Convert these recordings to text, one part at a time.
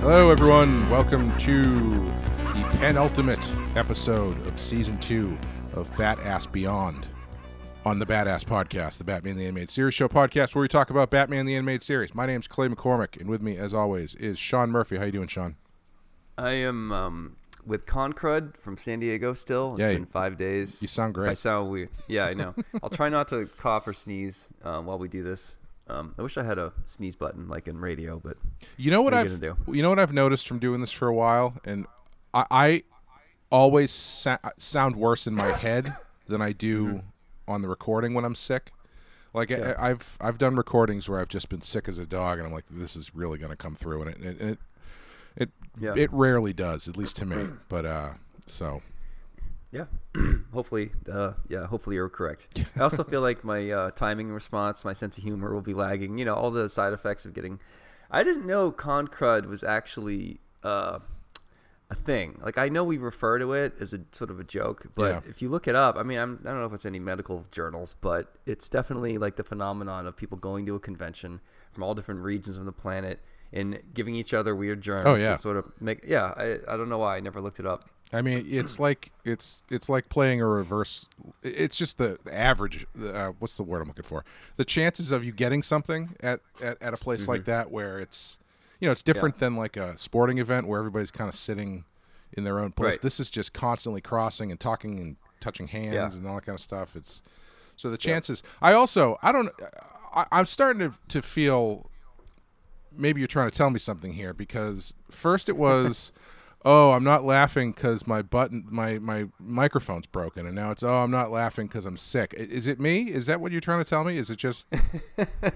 Hello, everyone. Welcome to the penultimate episode of Season 2 of BATTASS Beyond on the BATTASS Podcast, the Batman the Animated Series show podcast where we talk about Batman the Animated Series. My name's Clay McCormack, and with me, as always, is Sean Murphy. How you doing, Sean? I am with Concrud from San Diego still. It's been 5 days. You sound great. I sound weird. Yeah, I know. I'll try not to cough or sneeze while we do this. I wish I had a sneeze button like in radio, but you know what I've noticed from doing this for a while, and I always sound worse in my head than I do on the recording when I'm sick. Like yeah. I've done recordings where I've just been sick as a dog, and I'm like, this is really going to come through, and it rarely does, at least to me. But so. Yeah, hopefully you're correct. I also feel like my timing and response, my sense of humor will be lagging. You know, all the side effects of getting. I didn't know Concrud was actually a thing. Like, I know we refer to it as a sort of a joke, but if you look it up, I mean, I don't know if it's any medical journals, but it's definitely like the phenomenon of people going to a convention from all different regions of the planet and giving each other weird germs. Oh yeah, to sort of make. Yeah, I don't know why I never looked it up. I mean, it's like playing a reverse. It's just the average. What's the word I'm looking for? The chances of you getting something at a place like that, where it's it's different than like a sporting event where everybody's kind of sitting in their own place. Right. This is just constantly crossing and talking and touching hands and all that kind of stuff. It's so the chances. I'm starting to feel. Maybe you're trying to tell me something here, because first it was. Oh, I'm not laughing because my microphone's broken, and now it's I'm not laughing because I'm sick. Is it me? Is that what you're trying to tell me? Is it just that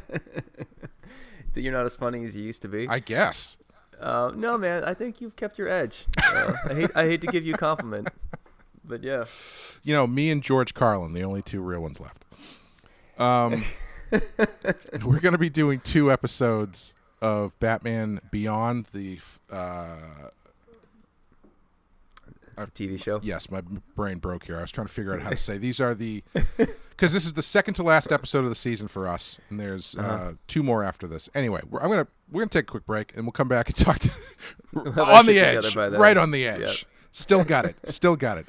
you're not as funny as you used to be? I guess. No, man. I think you've kept your edge. I hate to give you a compliment, but yeah. Me and George Carlin, the only two real ones left. We're going to be doing 2 episodes of Batman Beyond, the TV show. Yes, my brain broke here. I was trying to figure out how to say these are because this is the second to last episode of the season for us, and there's 2 more after this. Anyway, we're gonna take a quick break, and we'll come back and talk on the edge, right on the edge. Yep. Still got it.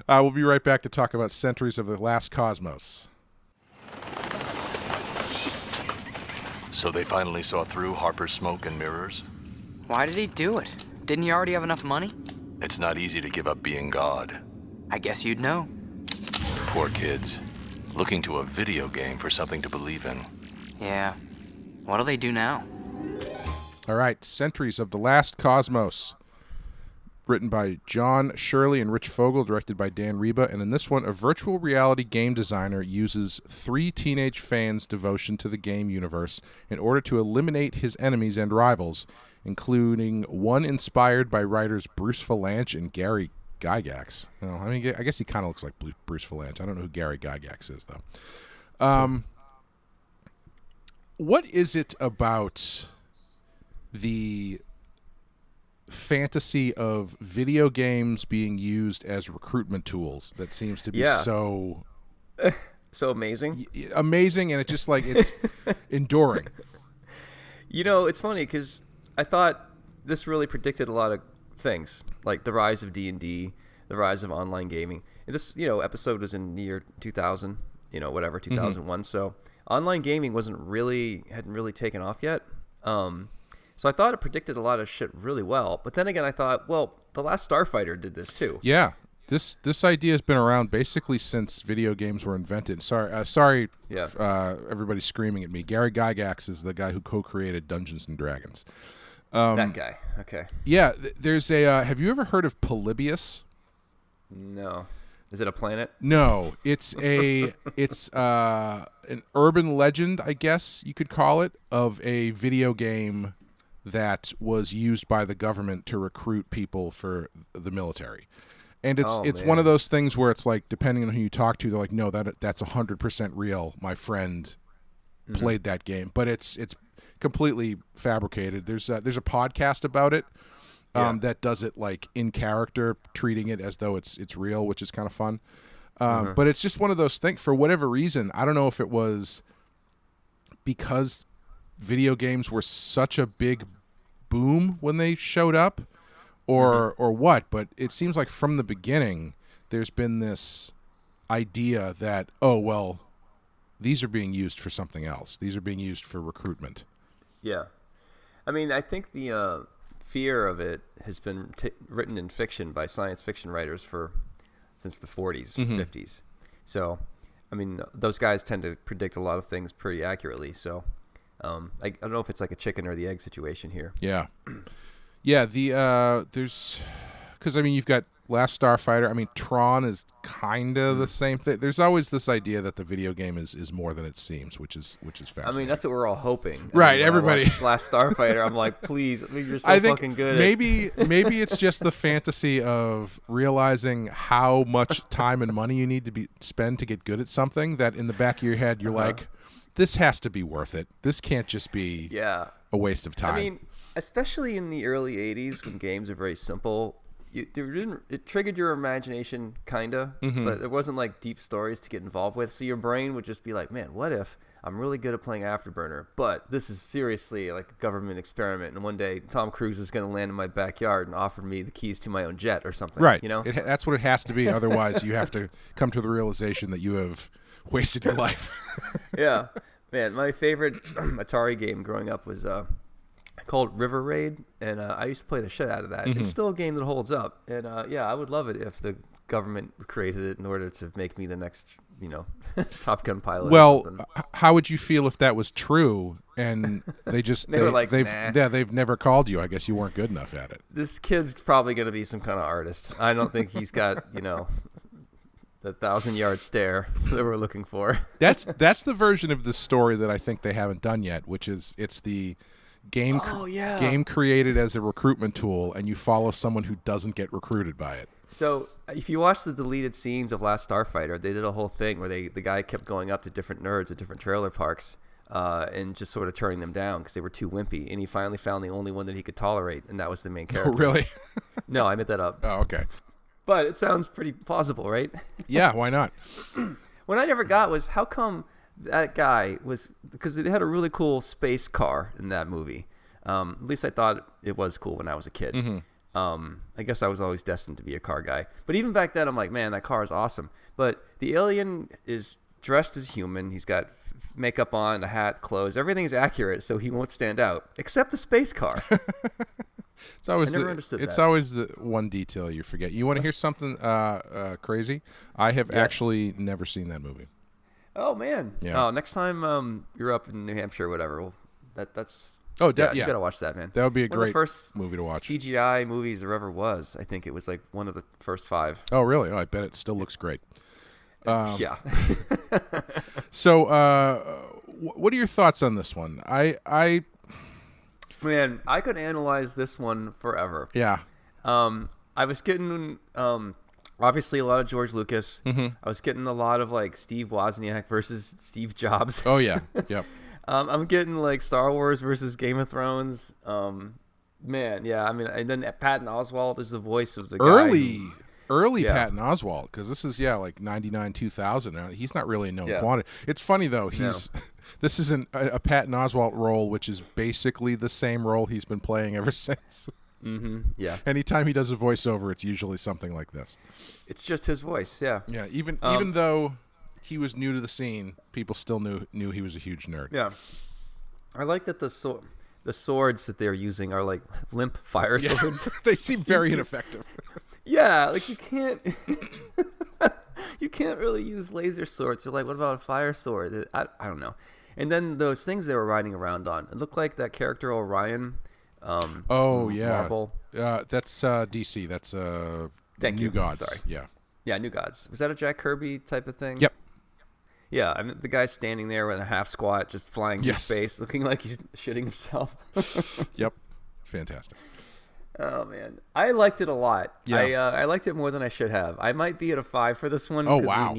We'll be right back to talk about Sentries of the Last Cosmos. So they finally saw through Harper's smoke and mirrors? Why did he do it? Didn't he already have enough money? It's not easy to give up being God. I guess you'd know. Poor kids, looking to a video game for something to believe in. Yeah. What do they do now? All right, Sentries of the Last Cosmos. Written by John Shirley and Rich Fogel, directed by Dan Reba, and in this one, a virtual reality game designer uses 3 teenage fans' devotion to the game universe in order to eliminate his enemies and rivals, including one inspired by writers Bruce Valanche and Gary Gygax. Well, I mean, I guess he kind of looks like Bruce Valanche. I don't know who Gary Gygax is, though. What is it about the fantasy of video games being used as recruitment tools that seems to be so amazing? Amazing, and it's just like it's enduring. It's funny because I thought this really predicted a lot of things, like the rise of D&D, the rise of online gaming. And this, episode was in the year 2000, 2001. So online gaming hadn't really taken off yet. So I thought it predicted a lot of shit really well. But then again, I thought, well, The Last Starfighter did this too. Yeah. This idea has been around basically since video games were invented. Sorry, everybody screaming at me. Gary Gygax is the guy who co-created Dungeons and Dragons. That guy. Okay. Yeah, there's a. Have you ever heard of Polybius? No. Is it a planet? No, it's an urban legend, I guess you could call it, of a video game that was used by the government to recruit people for the military. And it's one of those things where it's like, depending on who you talk to, they're like, no, that's 100% real. My friend played that game, but it's completely fabricated. There's a podcast about it that does it like in character, treating it as though it's real, which is kind of fun. But it's just one of those things. For whatever reason, I don't know if it was because video games were such a big boom when they showed up, or what. But it seems like from the beginning, there's been this idea that, oh, well, these are being used for something else. These are being used for recruitment. Yeah. I mean, I think the fear of it has been written in fiction by science fiction writers since the 40s, 50s. So, I mean, those guys tend to predict a lot of things pretty accurately. So, I don't know if it's like a chicken or the egg situation here. Yeah. Yeah, there's... Because, I mean, you've got Last Starfighter. I mean, Tron is kind of the same thing. There's always this idea that the video game is more than it seems, which is fascinating. I mean, that's what we're all hoping. Right, I mean, everybody. Last Starfighter, I'm like, please, I mean, you're so fucking good. Maybe it's just the fantasy of realizing how much time and money you need to spend to get good at something, that in the back of your head you're like, this has to be worth it. This can't just be a waste of time. I mean, especially in the early 80s when games are very simple, it triggered your imagination, kinda, but there wasn't like deep stories to get involved with. So your brain would just be like, man, what if I'm really good at playing Afterburner, but this is seriously like a government experiment, and one day Tom Cruise is going to land in my backyard and offer me the keys to my own jet or something. Right. You know, that's what it has to be. Otherwise, you have to come to the realization that you have wasted your life. Yeah, man. My favorite Atari game growing up was called River Raid, and I used to play the shit out of that. It's still a game that holds up, and I would love it if the government created it in order to make me the next, Top Gun pilot. Well, how would you feel if that was true and they were like, nah. They've never called you? I guess you weren't good enough at it. This kid's probably going to be some kind of artist. I don't think he's got, the 1,000-yard stare that we're looking for. That's the version of the story that I think they haven't done yet, which is it's the game created as a recruitment tool, and you follow someone who doesn't get recruited by it. So if you watch the deleted scenes of Last Starfighter, they did a whole thing where the guy kept going up to different nerds at different trailer parks and just sort of turning them down because they were too wimpy, and he finally found the only one that he could tolerate, and that was the main character. Oh, really? No, I made that up. Oh, okay. But it sounds pretty plausible, right? Yeah, why not? What I never got was how come that guy was, because they had a really cool space car in that movie. At least I thought it was cool when I was a kid. I guess I was always destined to be a car guy. But even back then, I'm like, man, that car is awesome. But the alien is dressed as human. He's got makeup on, a hat, clothes. Everything's accurate, so he won't stand out, except the space car. It's always I never understood that. It's always the one detail you forget. You want to hear something crazy? I have actually never seen that movie. Oh man! Yeah. Oh, next time you're up in New Hampshire, or whatever. Well, that's. Oh, you gotta watch that, man. That would be a one great of the first movie to watch. CGI movies there ever was. I think it was like one of the first 5. Oh, really? Oh, I bet it still looks great. Yeah. So, what are your thoughts on this one? Man, I could analyze this one forever. Yeah. I was getting obviously a lot of George Lucas. I was getting a lot of like Steve Wozniak versus Steve Jobs. Oh yeah. Yep. I'm getting like Star Wars versus Game of Thrones. Man, yeah. I mean, and then Patton Oswalt is the voice of the early Patton Oswalt, because this is like 99, 2000. He's not really a known quantity. It's funny though. This isn't a Patton Oswalt role, which is basically the same role he's been playing ever since. Yeah. Anytime he does a voiceover, it's usually something like this. It's just his voice. Yeah. Yeah. Even though he was new to the scene, people still knew he was a huge nerd. Yeah. I like that the swords that they're using are like limp fire swords. They seem very ineffective. Yeah, like you can't really use laser swords. You're like, what about a fire sword? I don't know. And then those things they were riding around on, it looked like that character Orion. Marvel. That's DC. That's New Gods. Sorry. Yeah. Yeah, New Gods. Was that a Jack Kirby type of thing? Yep. Yeah, I mean the guy's standing there with a half squat, just flying through space, looking like he's shitting himself. Yep. Fantastic. Oh man, I liked it a lot. Yeah. I liked it more than I should have. I might be at a 5 for this one. Oh wow.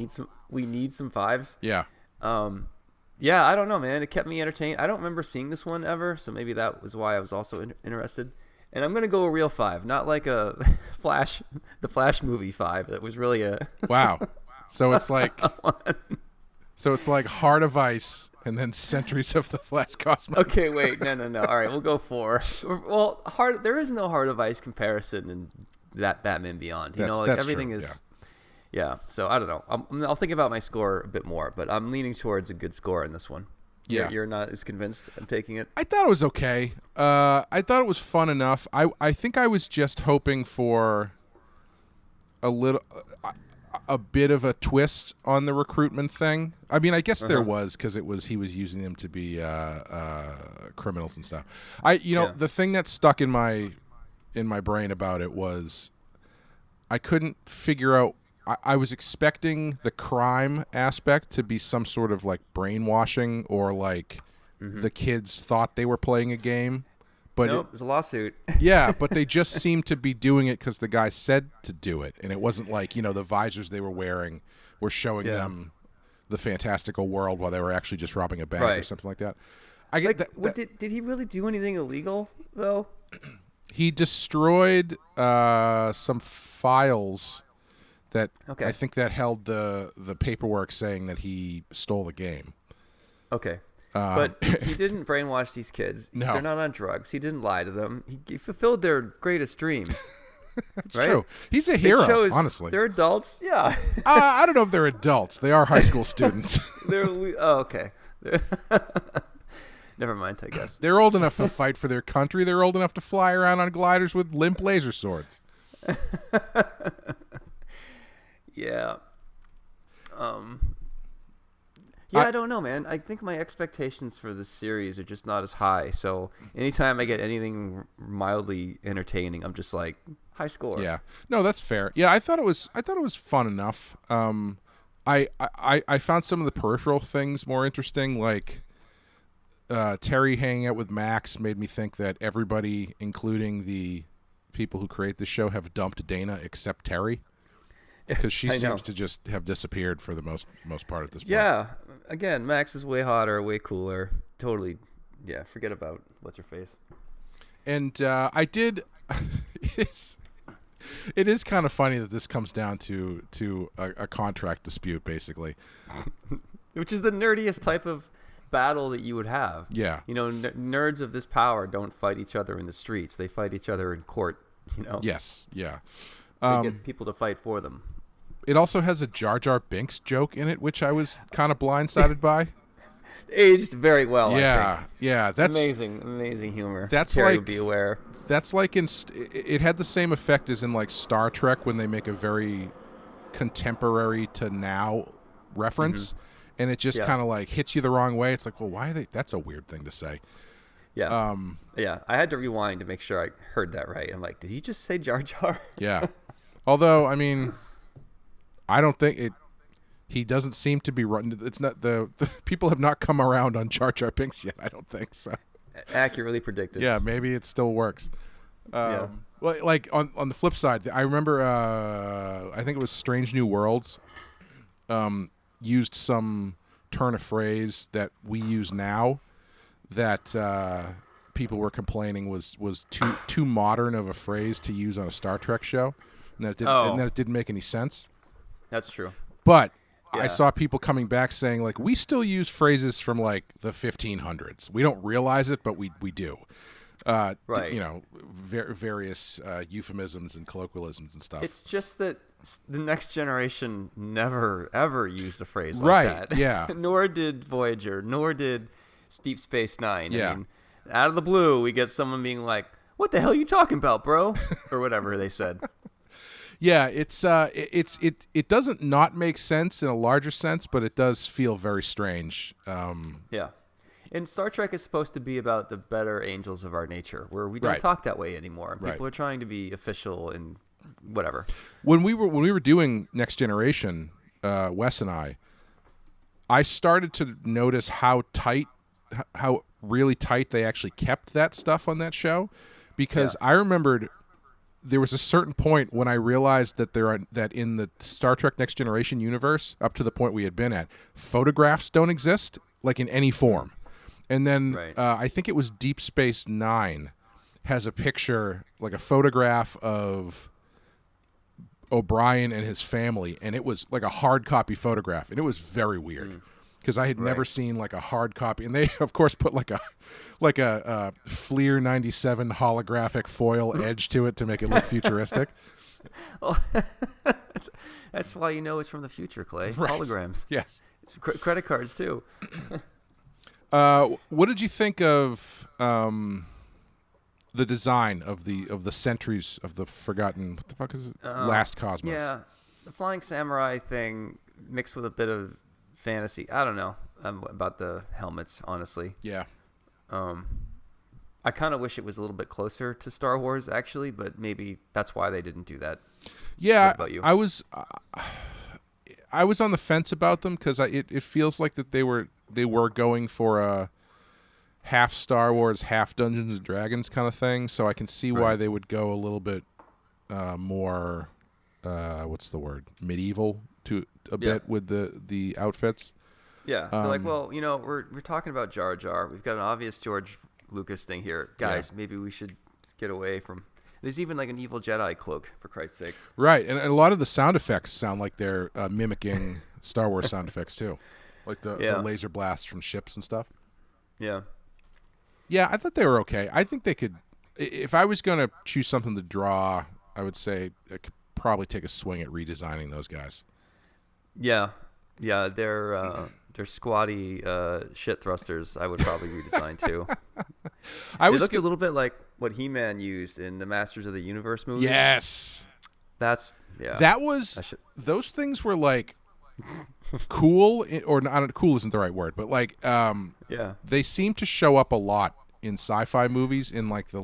We need some 5s. Yeah. Yeah, I don't know, man. It kept me entertained. I don't remember seeing this one ever, so maybe that was why I was also interested. And I'm gonna go a real 5, not like a the Flash movie 5. That was really a wow. So it's like So it's like Heart of Ice and then Sentries of the Last Cosmos. Okay, wait, no. All right, we'll go 4. Well, there is no Heart of Ice comparison in that Batman Beyond. You know, like everything true, is. Yeah. So I don't know. I'll think about my score a bit more, but I'm leaning towards a good score in this one. Yeah. You're not as convinced I'm taking it? I thought it was okay. I thought it was fun enough. I think I was just hoping for a bit of a twist on the recruitment thing. I mean, I guess there was, because he was using them to be criminals and stuff. The thing that stuck in my brain about it was I couldn't figure out. I was expecting the crime aspect to be some sort of like brainwashing, or like the kids thought they were playing a game. But nope, there's a lawsuit. Yeah, but they just seemed to be doing it because the guy said to do it. And it wasn't like, the visors they were wearing were showing them the fantastical world while they were actually just robbing a bank or something like that. I get did he really do anything illegal, though? He destroyed some files that I think that held the paperwork saying that he stole the game. Okay. But he didn't brainwash these kids. No. They're not on drugs. He didn't lie to them. He fulfilled their greatest dreams. That's true. He's a hero, honestly. They're adults. Yeah. I don't know if they're adults. They are high school students. Okay. Never mind, I guess. They're old enough to fight for their country. They're old enough to fly around on gliders with limp laser swords. Yeah. I don't know, man. I think my expectations for this series are just not as high. So anytime I get anything mildly entertaining, I'm just like, high score. Yeah. No, that's fair. Yeah, I thought it was fun enough. I found some of the peripheral things more interesting, like Terry hanging out with Max made me think that everybody, including the people who create the show, have dumped Dana except Terry. Because she seems to just have disappeared for the most part at this point. Yeah. Again, Max is way hotter, way cooler. Totally. Yeah. Forget about what's her face. And I did. It is kind of funny that this comes down to a contract dispute, basically. Which is the nerdiest type of battle that you would have. Yeah. Nerds of this power don't fight each other in the streets. They fight each other in court. Yes. Yeah. They get people to fight for them. It also has a Jar Jar Binks joke in it, which I was kind of blindsided by. Aged very well. Yeah, I think. Yeah. That's amazing humor. That's Terry like would be aware. That's like it had the same effect as in like Star Trek when they make a very contemporary to now reference, and it just kind of like hits you the wrong way. It's like, well, why are they? That's a weird thing to say. Yeah. Yeah. I had to rewind to make sure I heard that right. I'm like, did he just say Jar Jar? Yeah. Although, I mean, I don't think it. He doesn't seem to be running. It's not the people have not come around on Jar Jar Binks yet. I don't think so. Accurately predicted. Yeah, maybe it still works. Well, like on the flip side, I remember. I think it was Strange New Worlds. Used some turn of phrase that we use now, that people were complaining was too modern of a phrase to use on a Star Trek show, and that it didn't make any sense. That's true. But I saw people coming back saying, like, we still use phrases from like the 1500s. We don't realize it, but we do. Right. Various euphemisms and colloquialisms and stuff. It's just that the next generation never ever used a phrase like that. Right. Yeah. Nor did Voyager. Nor did Deep Space Nine. Yeah. I mean, out of the blue, we get someone being like, "What the hell are you talking about, bro?" or whatever they said. Yeah, it doesn't not make sense in a larger sense, but it does feel very strange. Yeah. And Star Trek is supposed to be about the better angels of our nature, where we don't talk that way anymore. People are trying to be official and whatever. When we were doing Next Generation, Wes and I started to notice how really tight they actually kept that stuff on that show, because I remembered there was a certain point when I realized that that in the Star Trek Next Generation universe, up to the point we had been at, photographs don't exist like in any form. And then I think it was Deep Space Nine has a picture, like a photograph of O'Brien and his family, and it was like a hard copy photograph, and it was very weird. because I had never seen like a hard copy, and they of course put like a Fleer 97 holographic foil edge to it to make it look futuristic. Oh, that's why you know it's from the future, Clay. Right. Holograms. Yes. It's credit cards too. What did you think of the design of the Sentries of the forgotten? What the fuck is it? Last Cosmos. Yeah, the flying samurai thing mixed with a bit of fantasy. I don't know about the helmets, honestly. Yeah. I kind of wish it was a little bit closer to Star Wars, actually, but maybe that's why they didn't do that. Yeah, what about you? I was on the fence about them because it feels like that they were going for a half Star Wars, half Dungeons and Dragons kind of thing. So I can see why they would go a little bit more what's the word, medieval to a bit with the outfits. Yeah, so like, well, we're talking about Jar Jar. We've got an obvious George Lucas thing here, guys. Yeah. Maybe we should get away from. There's even like an evil Jedi cloak, for Christ's sake. Right, and a lot of the sound effects sound like they're mimicking Star Wars sound effects too, like the laser blasts from ships and stuff. Yeah. Yeah, I thought they were okay. I think they could. If I was going to choose something to draw, I would say I could probably take a swing at redesigning those guys. Yeah, they're squatty shit thrusters. I would probably redesign too. They looked a little bit like what He-Man used in the Masters of the Universe movie. Yes, that was those things were like cool, or not cool isn't the right word, but like they seem to show up a lot in sci-fi movies in like the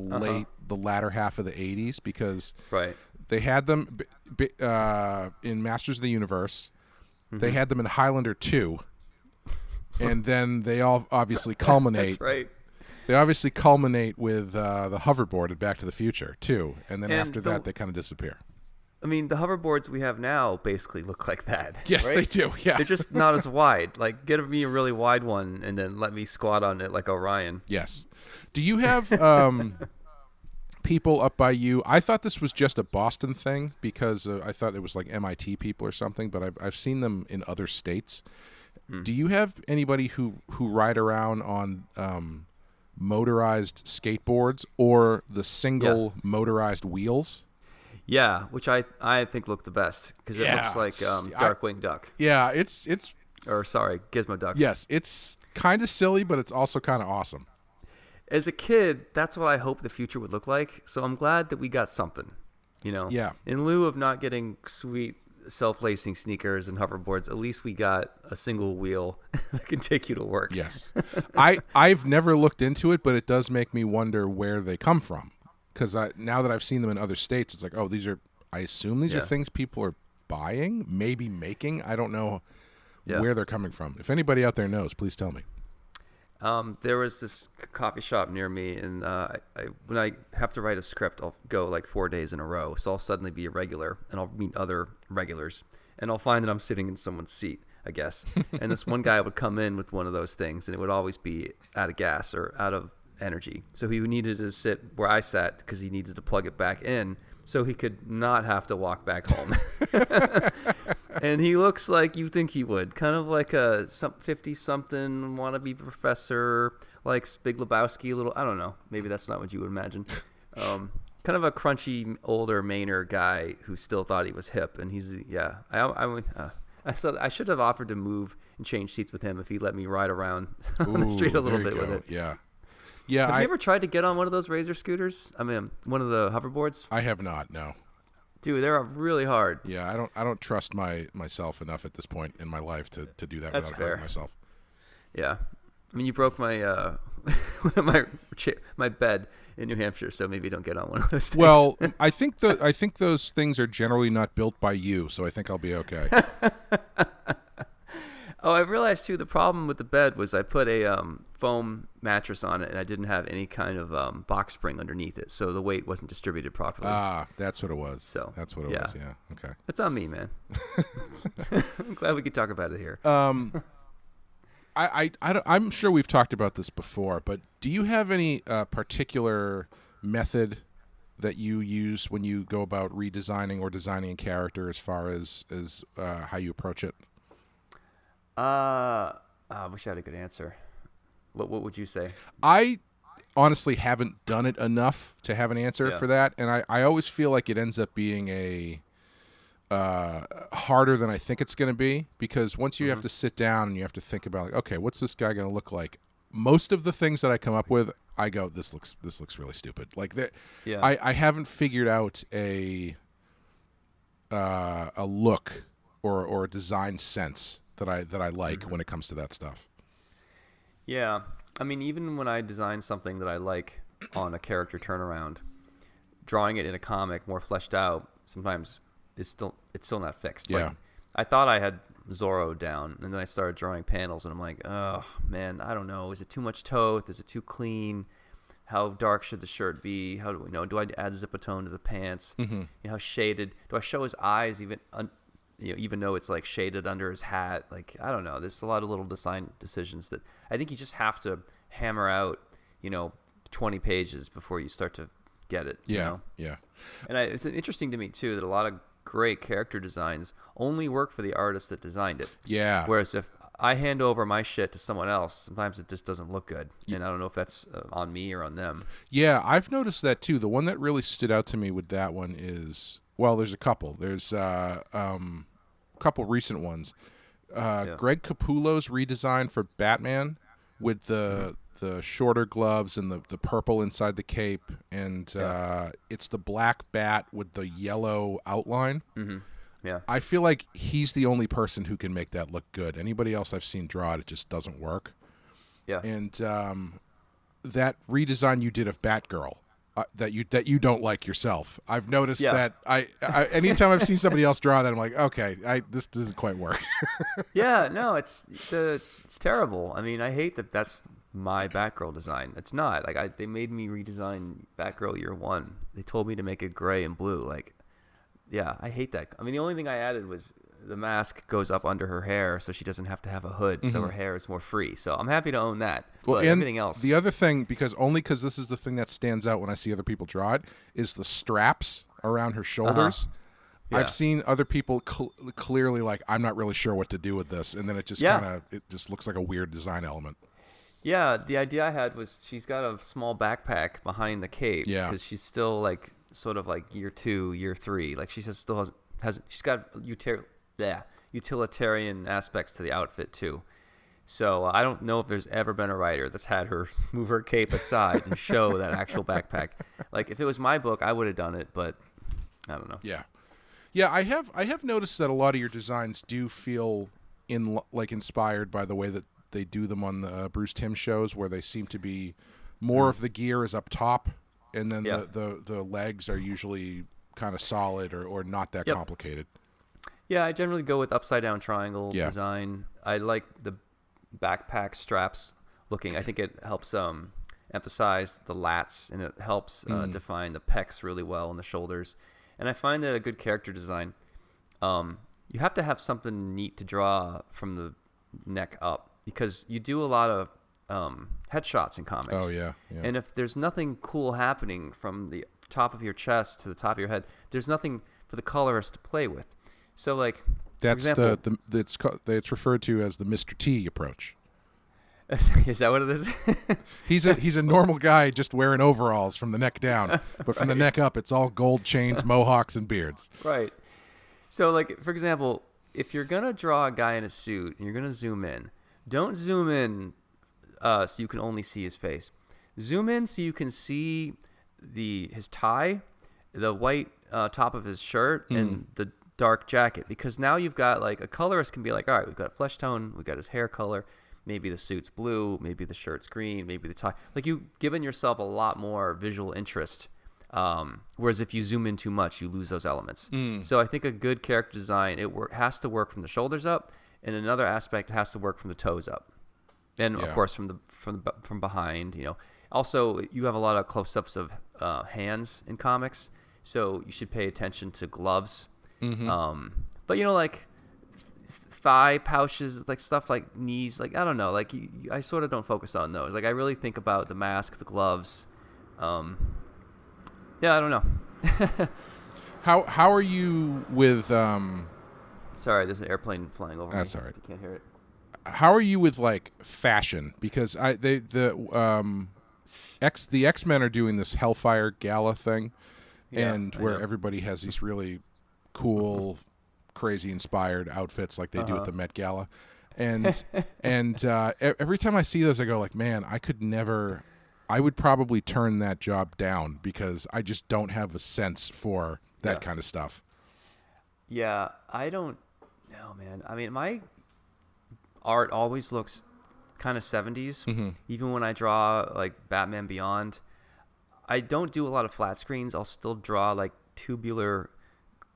latter half of the 80s because they had them in Masters of the Universe. Mm-hmm. They had them in Highlander 2. And then they all obviously culminate. That's right. They obviously culminate with the hoverboard in Back to the Future, too. And then after that, they kind of disappear. I mean, the hoverboards we have now basically look like that. Yes, right? they do. Yeah. They're just not as wide. Like, get me a really wide one and then let me squat on it like Orion. Yes. Do you have people up by you? I thought this was just a Boston thing because I thought it was like MIT people or something, but I've seen them in other states. Do you have anybody who ride around on motorized skateboards or the single motorized wheels? Yeah, which I think look the best because it looks like Darkwing Duck. Yeah, it's or sorry, Gizmo Duck. Yes, it's kind of silly, but it's also kind of awesome. As a kid, that's what I hoped the future would look like. So I'm glad that we got something, Yeah. In lieu of not getting sweet self-lacing sneakers and hoverboards, at least we got a single wheel that can take you to work. Yes. I've never looked into it, but it does make me wonder where they come from. Because now that I've seen them in other states, it's like, oh, I assume these are things people are buying, maybe making. I don't know where they're coming from. If anybody out there knows, please tell me. There was this coffee shop near me, and when I have to write a script, I'll go like 4 days in a row. So I'll suddenly be a regular, and I'll meet other regulars, and I'll find that I'm sitting in someone's seat, I guess. And this one guy would come in with one of those things, and it would always be out of gas or out of energy. So he needed to sit where I sat because he needed to plug it back in so he could not have to walk back home. And he looks like you think he would, kind of like a 50-something wannabe professor, like Big Lebowski, a little. I don't know. Maybe that's not what you would imagine. Kind of a crunchy, older Mainer guy who still thought he was hip. And he's I said I should have offered to move and change seats with him if he let me ride around on the street a little bit with it. Yeah. Yeah. Have you ever tried to get on one of those Razor scooters? I mean, one of the hoverboards? I have not. No. Dude, they're really hard. Yeah, I don't trust myself enough at this point in my life to do that without hurting myself. Yeah, I mean, you broke my my bed in New Hampshire, so maybe don't get on one of those things. Well, I think those things are generally not built by you, so I think I'll be okay. Oh, I realized too. The problem with the bed was I put a foam mattress on it, and I didn't have any kind of box spring underneath it, so the weight wasn't distributed properly. Ah, that's what it was. So that's what it was. Yeah. Okay. That's on me, man. I'm glad we could talk about it here. I'm sure we've talked about this before, but do you have any particular method that you use when you go about redesigning or designing a character as far as how you approach it? I wish I had a good answer. What would you say? I honestly haven't done it enough to have an answer for that, and I always feel like it ends up being a harder than I think it's going to be, because once you have to sit down and you have to think about, like, okay, what's this guy going to look like? Most of the things that I come up with, I go, this looks really stupid. Like that, I haven't figured out a look or a design sense that I like when it comes to that stuff. Yeah, I mean, even when I design something that I like on a character turnaround, drawing it in a comic more fleshed out, sometimes it's still not fixed. Yeah. Like, I thought I had Zorro down, and then I started drawing panels, and I'm like, oh man, I don't know. Is it too much tone? Is it too clean? How dark should the shirt be? How do we know? Do I add zipatone to the pants? You know, how shaded? Do I show his eyes even though it's like shaded under his hat? Like, I don't know. There's a lot of little design decisions that I think you just have to hammer out, 20 pages before you start to get it. Yeah, you know? yeah. And it's interesting to me too that a lot of great character designs only work for the artist that designed it. Yeah. Whereas if I hand over my shit to someone else, sometimes it just doesn't look good. And I don't know if that's on me or on them. Yeah, I've noticed that too. The one that really stood out to me with that one is, well, there's a couple. There's a couple recent ones. Greg Capullo's redesign for Batman with the shorter gloves and the purple inside the cape, and it's the black bat with the yellow outline. Yeah, I feel like he's the only person who can make that look good. Anybody else I've seen draw it just doesn't work. Yeah, and that redesign you did of Batgirl, that you don't like yourself. I've noticed that I anytime I've seen somebody else draw that, I'm like, okay, this doesn't quite work. Yeah, no, it's terrible. I mean, I hate that that's my Batgirl design. It's not. Like, they made me redesign Batgirl year one. They told me to make it gray and blue. Like, yeah, I hate that. I mean, the only thing I added was the mask goes up under her hair so she doesn't have to have a hood, so her hair is more free. So I'm happy to own that. Well, but and everything else. The other thing, because this is the thing that stands out when I see other people draw it, is the straps around her shoulders. Yeah. I've seen other people clearly like, I'm not really sure what to do with this, and then it just it just looks like a weird design element. Yeah, the idea I had was she's got a small backpack behind the cape. Yeah, because she's still like sort of like year 2, year 3. Like she still has she's got utilitarian aspects to the outfit too. So I don't know if there's ever been a writer that's had her move her cape aside and show that actual backpack. Like if it was my book, I would have done it, but I don't know. Yeah. Yeah, I have noticed that a lot of your designs do feel inspired by the way that they do them on the Bruce Timm shows, where they seem to be more of the gear is up top, and then the legs are usually kind of solid or not that complicated. Yeah, I generally go with upside down triangle design. I like the backpack straps looking. I think it helps emphasize the lats, and it helps define the pecs really well and the shoulders. And I find that a good character design, you have to have something neat to draw from the neck up, because you do a lot of headshots in comics. Oh, yeah. And if there's nothing cool happening from the top of your chest to the top of your head, there's nothing for the colorist to play with. So, like, that's for example, it's referred to as the Mr. T approach. Is that what it is? He's a normal guy just wearing overalls from the neck down, but from the neck up, it's all gold chains, mohawks, and beards. Right. So, like, for example, if you're gonna draw a guy in a suit and you're gonna zoom in, don't zoom in so you can only see his face. Zoom in so you can see his tie, the white top of his shirt, and the dark jacket. Because now you've got, like, a colorist can be like, all right, we've got a flesh tone, we've got his hair color. Maybe the suit's blue, maybe the shirt's green, maybe the tie. Like, you've given yourself a lot more visual interest. Whereas if you zoom in too much, you lose those elements. So I think a good character design, has to work from the shoulders up, and another aspect has to work from the toes up, and of course from behind. You know, also you have a lot of close-ups of hands in comics, so you should pay attention to gloves. But like thigh pouches, like stuff like knees, like I don't know, like I sort of don't focus on those. Like I really think about the mask, the gloves. Yeah, I don't know. How are you with Sorry, there's an airplane flying over me. That's all right. You can't hear it. how are you with like fashion? Because the X-Men are doing this Hellfire Gala thing, and where everybody has these really cool, crazy inspired outfits like they do at the Met Gala, and every time I see those, I go like, man, I would probably turn that job down because I just don't have a sense for that kind of stuff. Yeah, I don't know, man. I mean, my art always looks kind of 70s. Mm-hmm. Even when I draw like Batman Beyond, I don't do a lot of flat screens. I'll still draw like tubular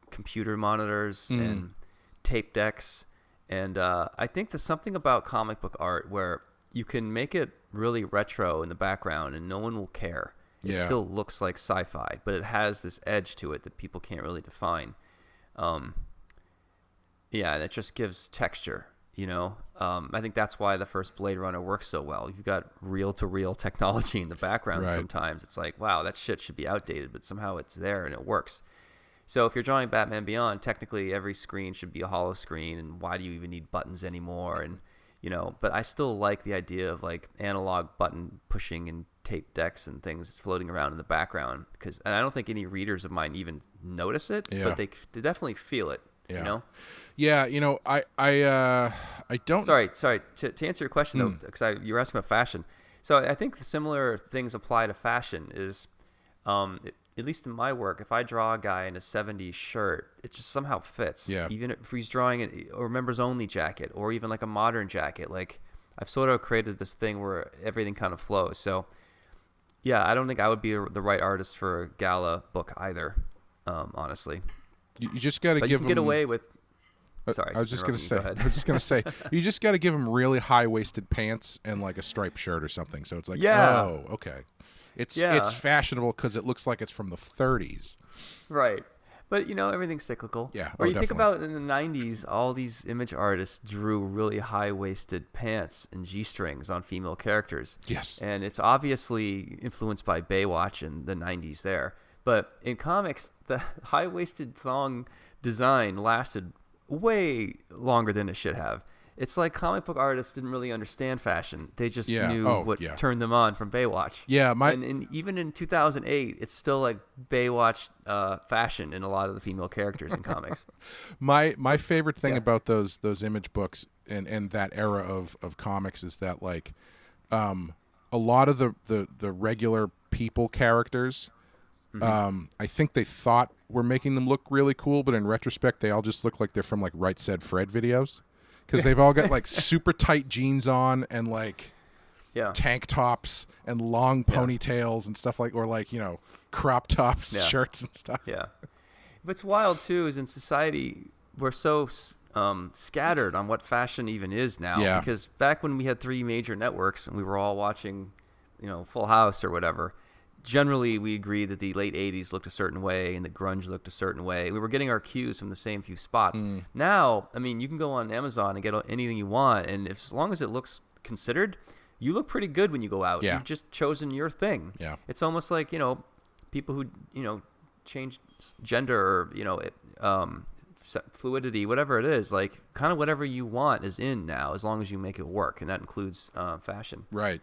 computer monitors and tape decks. And I think there's something about comic book art where you can make it really retro in the background and no one will care. It still looks like sci-fi, but it has this edge to it that people can't really define. Yeah, and it just gives texture, you know? I think that's why the first Blade Runner works so well. You've got reel-to-reel technology in the background sometimes. It's like, wow, that shit should be outdated, but somehow it's there and it works. So if you're drawing Batman Beyond, technically every screen should be a hollow screen, and why do you even need buttons anymore? And, you know, but I still like the idea of like analog button pushing and tape decks and things floating around in the background, and I don't think any readers of mine even notice it, but they definitely feel it. You know? Yeah, you know, I don't. Sorry. To answer your question though, because you were asking about fashion. So I think the similar things apply to fashion. Is at least in my work, if I draw a guy in a 70s shirt, it just somehow fits. Yeah. Even if he's drawing a members only jacket or even like a modern jacket, like I've sort of created this thing where everything kind of flows. So yeah, I don't think I would be the right artist for a gala book either. Honestly. You just got to give them. Get away with. Sorry, I was just going to say. You just got to give them really high-waisted pants and like a striped shirt or something. So it's like, oh, okay, it's fashionable because it looks like it's from the 30s. Right, but you know everything's cyclical. Yeah, or you think about in the 90s, all these image artists drew really high-waisted pants and G-strings on female characters. Yes, and it's obviously influenced by Baywatch in the 90s there. But in comics, the high-waisted thong design lasted way longer than it should have. It's like comic book artists didn't really understand fashion. They just knew what turned them on from Baywatch. Yeah, and even in 2008, it's still like Baywatch fashion in a lot of the female characters in comics. My favorite thing about those image books and that era of comics is that like a lot of the regular people characters. I think they thought we're making them look really cool, but in retrospect, they all just look like they're from like Right Said Fred videos because they've all got like super tight jeans on and like tank tops and long ponytails and stuff like, or like, you know, crop tops, shirts and stuff. Yeah. What's wild too is in society, we're so scattered on what fashion even is now. Yeah. Because back when we had 3 major networks and we were all watching, you know, Full House or whatever, generally we agreed that the late 80s looked a certain way and the grunge looked a certain way. We were getting our cues from the same few spots. Now, I mean, you can go on Amazon and get anything you want, and as long as it looks considered, you look pretty good when you go out. You've just chosen your thing. Yeah. It's almost like, you know, people who, you know, change gender or, you know, fluidity, whatever it is, like kind of whatever you want is in now as long as you make it work, and that includes fashion. Right.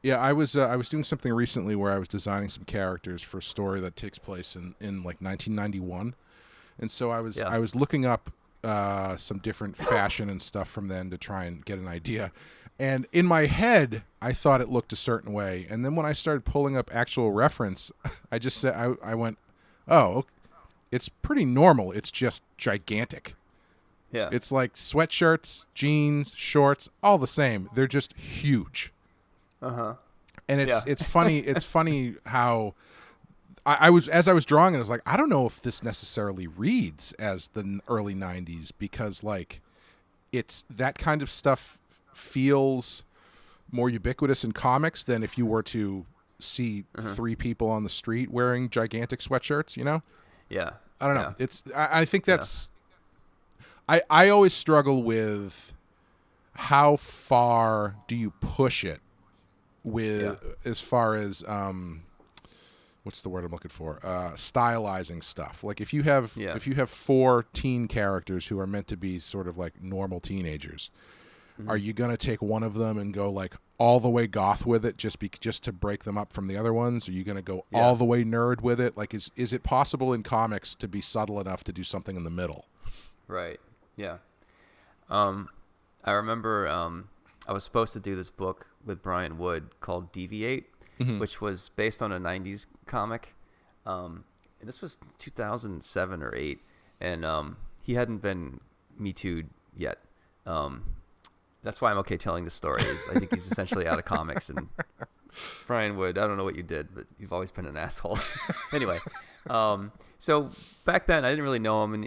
Yeah, I was doing something recently where I was designing some characters for a story that takes place in like 1991, and so I was looking up some different fashion and stuff from then to try and get an idea. And in my head, I thought it looked a certain way, and then when I started pulling up actual reference, I just said I went, oh, it's pretty normal. It's just gigantic. Yeah, it's like sweatshirts, jeans, shorts, all the same. They're just huge. And it's funny. It's funny how I was drawing it. I was like, I don't know if this necessarily reads as the early 90s because like it's that kind of stuff feels more ubiquitous in comics than if you were to see 3 people on the street wearing gigantic sweatshirts. You know? Yeah. I don't know. It's I think that's I always struggle with how far do you push it. As far as what's the word I'm looking for? Stylizing stuff. Like if you have 4 teen characters who are meant to be sort of like normal teenagers, Are you going to take one of them and go like all the way goth with it just to break them up from the other ones? Are you going to go all the way nerd with it? Like, is it possible in comics to be subtle enough to do something in the middle? Right. Yeah. I remember I was supposed to do this book with Brian Wood called Deviate, which was based on a 90s comic. And this was 2007 or 8, and he hadn't been Me Too'd yet. That's why I'm okay telling the story. I think he's essentially out of comics. And Brian Wood, I don't know what you did, but you've always been an asshole. Anyway, so back then I didn't really know him, and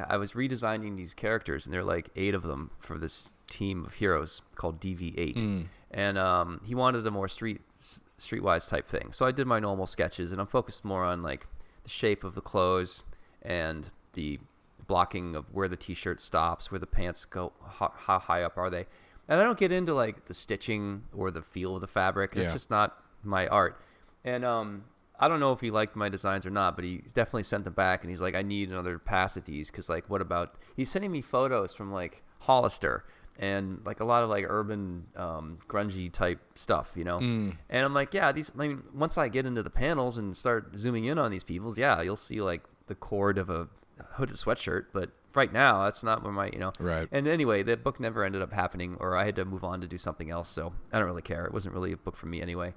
I was redesigning these characters, and there are like 8 of them for this team of heroes called DV8, and he wanted a more streetwise type thing. So I did my normal sketches, and I'm focused more on like the shape of the clothes and the blocking of where the t-shirt stops, where the pants go, how high up are they. And I don't get into like the stitching or the feel of the fabric. It's just not my art. And I don't know if he liked my designs or not, but he definitely sent them back, and he's like, I need another pass at these, because like, what about, he's sending me photos from like Hollister and like a lot of like urban grungy type stuff, you know. And I'm like, yeah, these, I mean, once I get into the panels and start zooming in on these people's, you'll see like the cord of a hooded sweatshirt, but right now that's not where my, you know. Right. And anyway, the book never ended up happening, or I had to move on to do something else, so I don't really care. It wasn't really a book for me anyway.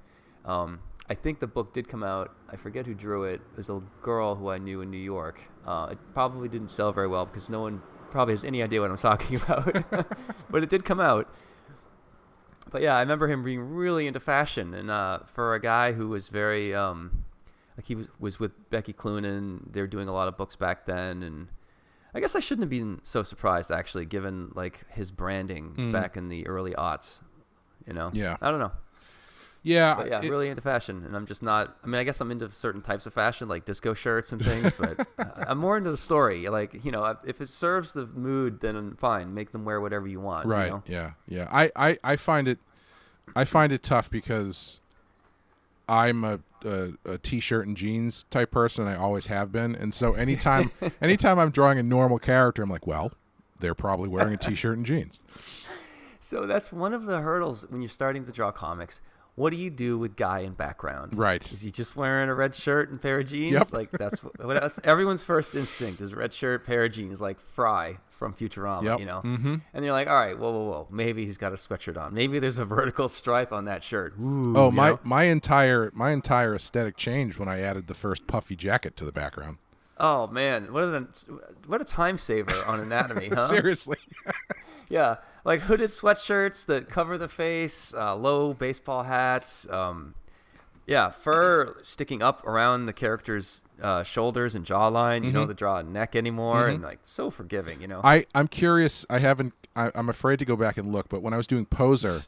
I think the book did come out. I forget who drew it. There's a girl who I knew in New York. It probably didn't sell very well because no one probably has any idea what I'm talking about. But it did come out. But yeah, I remember him being really into fashion, and for a guy who was very like he was with Becky Cloonan. They were doing a lot of books back then, and I guess I shouldn't have been so surprised, actually, given like his branding back in the early aughts. You know? Yeah. I don't know. Yeah. But yeah, really into fashion, and I'm just not. I mean, I guess I'm into certain types of fashion, like disco shirts and things, but I'm more into the story. Like, you know, if it serves the mood, then fine. Make them wear whatever you want. Right. You know? Yeah. I find it tough because I'm a t-shirt and jeans type person. I always have been, and so anytime I'm drawing a normal character, I'm like, well, they're probably wearing a t-shirt and jeans. So that's one of the hurdles when you're starting to draw comics. What do you do with guy in background? Right. Is he just wearing a red shirt and pair of jeans? Yep. Like that's what else, everyone's first instinct is red shirt, pair of jeans, like Fry from Futurama, you know? Mm-hmm. And you're like, all right, whoa. Maybe he's got a sweatshirt on. Maybe there's a vertical stripe on that shirt. Ooh, my entire aesthetic changed when I added the first puffy jacket to the background. Oh man, what a time saver on anatomy, huh? Seriously. Yeah, like hooded sweatshirts that cover the face, low baseball hats, fur sticking up around the character's shoulders and jawline. You don't have to draw a neck anymore, and like so forgiving. You know, I'm curious. I'm afraid to go back and look, but when I was doing Poser,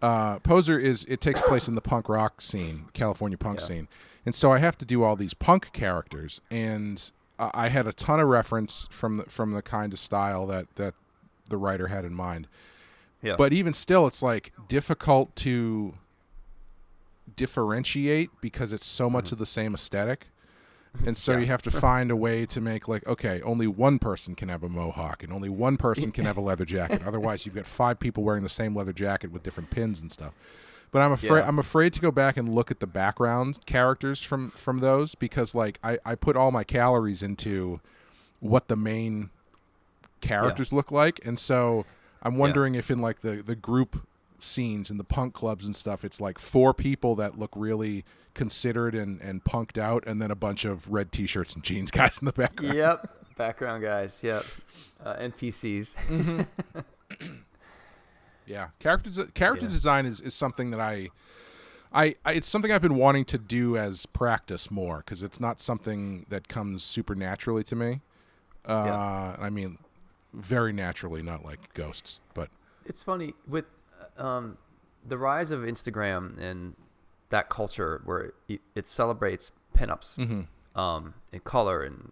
it takes place in the punk rock scene, California punk scene, and so I have to do all these punk characters, and I had a ton of reference from the kind of style that the writer had in mind. Yeah. But even still, it's like difficult to differentiate because it's so much of the same aesthetic. And so you have to find a way to make like, okay, only one person can have a mohawk and only one person can have a leather jacket. Otherwise, you've got 5 people wearing the same leather jacket with different pins and stuff. But I'm afraid to go back and look at the background characters from those because like I put all my calories into what the main characters look like, and so I'm wondering if in like the group scenes in the punk clubs and stuff, it's like 4 people that look really considered and punked out, and then a bunch of red t-shirts and jeans guys in the background. Yep, background guys. Yep, NPCs. Yeah, character design is something that I it's something I've been wanting to do as practice more because it's not something that comes super naturally to me. I mean, very naturally, not like ghosts, but it's funny with the rise of Instagram and that culture where it celebrates pinups and color and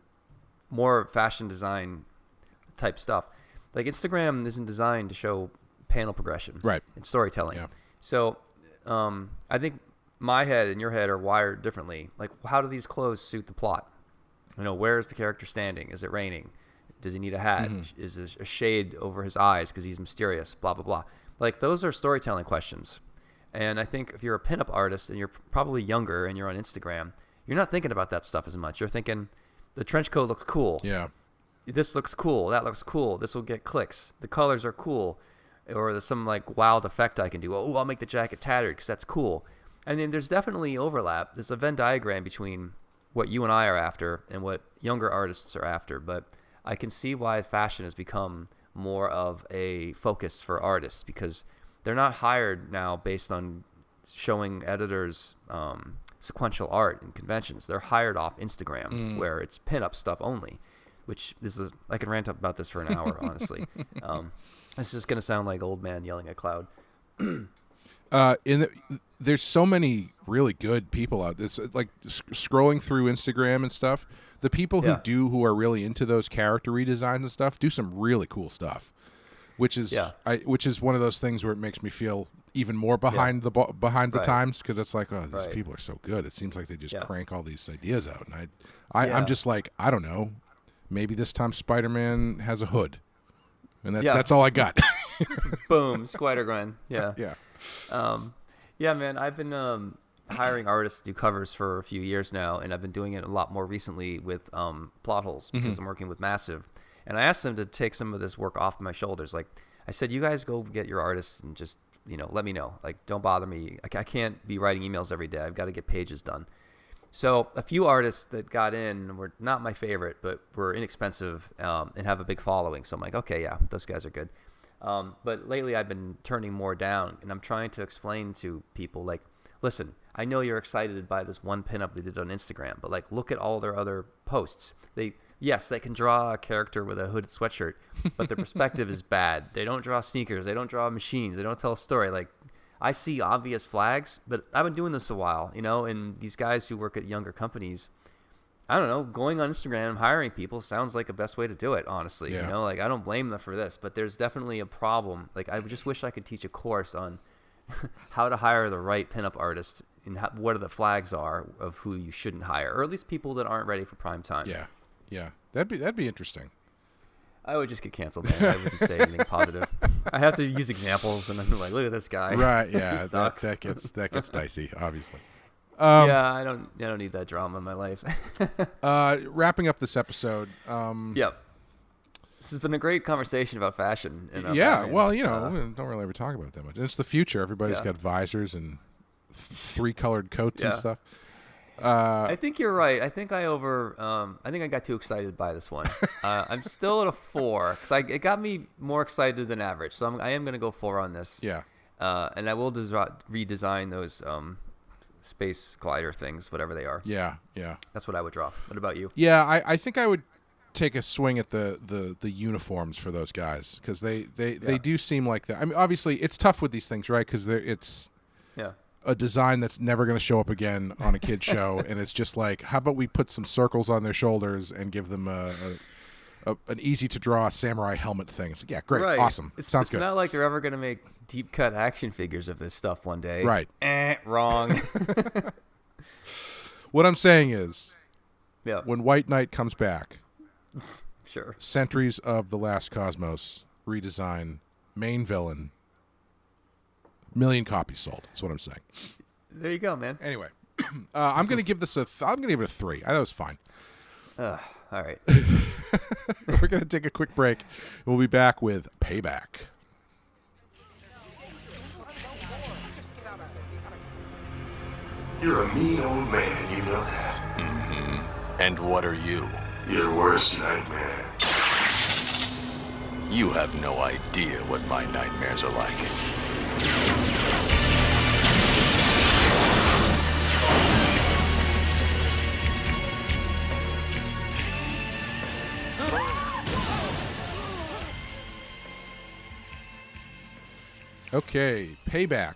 more fashion design type stuff. Like Instagram isn't designed to show panel progression, right, and storytelling. Yeah. So I think my head and your head are wired differently. Like, how do these clothes suit the plot? You know, where is the character standing? Is it raining? Does he need a hat? Is there a shade over his eyes because he's mysterious? Blah, blah, blah. Like, those are storytelling questions. And I think if you're a pinup artist and you're probably younger and you're on Instagram, you're not thinking about that stuff as much. You're thinking, the trench coat looks cool. Yeah. This looks cool. That looks cool. This will get clicks. The colors are cool. Or there's some like wild effect I can do. Oh, I'll make the jacket tattered because that's cool. And then there's definitely overlap. There's a Venn diagram between what you and I are after and what younger artists are after. But I can see why fashion has become more of a focus for artists, because they're not hired now based on showing editors sequential art and conventions. They're hired off Instagram, where it's pinup stuff only, which I can rant about this for an hour, honestly. This is going to sound like old man yelling at cloud. There's so many really good people out there. It's like scrolling through Instagram and stuff. The people who are really into those character redesigns and stuff do some really cool stuff, which is one of those things where it makes me feel even more behind the times, because it's like, oh, these people are so good. It seems like they just crank all these ideas out, and I'm just like, I don't know, maybe this time Spider-Man has a hood, and that's all I got. Boom, Spider-Gwen. Yeah. Yeah. Man, I've been hiring artists to do covers for a few years now, and I've been doing it a lot more recently with plot holes, because I'm working with Massive. And I asked them to take some of this work off my shoulders. Like, I said, you guys go get your artists and just, let me know. Like, don't bother me. I can't be writing emails every day. I've got to get pages done. So a few artists that got in were not my favorite, but were inexpensive and have a big following. So I'm like, okay, yeah, those guys are good. But lately I've been turning more down, and I'm trying to explain to people, like, listen, I know you're excited by this one pinup they did on Instagram, but like, look at all their other posts. They can draw a character with a hooded sweatshirt, but their perspective is bad. They don't draw sneakers. They don't draw machines. They don't tell a story. Like, I see obvious flags, but I've been doing this a while, and these guys who work at younger companies, I don't know, going on Instagram, hiring people sounds like the best way to do it, honestly. Yeah. Like, I don't blame them for this, but there's definitely a problem. Like, I just wish I could teach a course on how to hire the right pinup artist and what are the flags are of who you shouldn't hire, or at least people that aren't ready for prime time. Yeah. That'd be interesting. I would just get canceled, man. I wouldn't say anything positive. I have to use examples, and I'm like, look at this guy. Right, yeah. He sucks. That gets dicey, obviously. I don't need that drama in my life. Wrapping up this episode. Yep. This has been a great conversation about fashion. Well, we don't really ever talk about it that much. And it's the future. Everybody's got visors and 3-colored coats and stuff. I think you're right. I think I got too excited by this one. I'm still at a 4 because it got me more excited than average. So I am going to go 4 on this. Yeah. And I will redesign those space glider things, whatever they are. Yeah. That's what I would draw. What about you? Yeah, I think I would take a swing at the uniforms for those guys, because they do seem like that. I mean, obviously, it's tough with these things, right? Because it's a design that's never going to show up again on a kid's show, and it's just like, how about we put some circles on their shoulders and give them an easy to draw samurai helmet thing? It's like, yeah, great, awesome. Sounds good. It's not like they're ever going to make deep cut action figures of this stuff one day. Right. Wrong. What I'm saying is, when White Knight comes back, sure. Sentries of the Last Cosmos redesign, main villain, 1 million copies sold. That's what I'm saying. There you go, man. Anyway, I'm gonna give this I'm gonna give it a 3. I thought it was fine. All right. We're gonna take a quick break. We'll be back with Payback. You're a mean old man, you know that. Mm-hmm. And what are you? Your worst nightmare. You have no idea what my nightmares are like. Okay, Payback,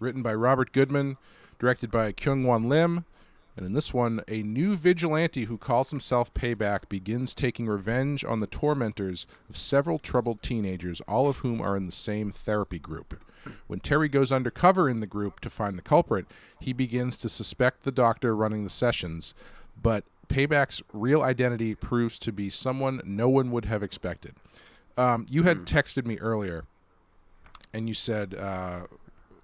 written by Robert Goodman, directed by Kyung-Won Lim, and in this one, a new vigilante who calls himself Payback begins taking revenge on the tormentors of several troubled teenagers, all of whom are in the same therapy group. When Terry goes undercover in the group to find the culprit, he begins to suspect the doctor running the sessions, but Payback's real identity proves to be someone no one would have expected. You had texted me earlier, and you said,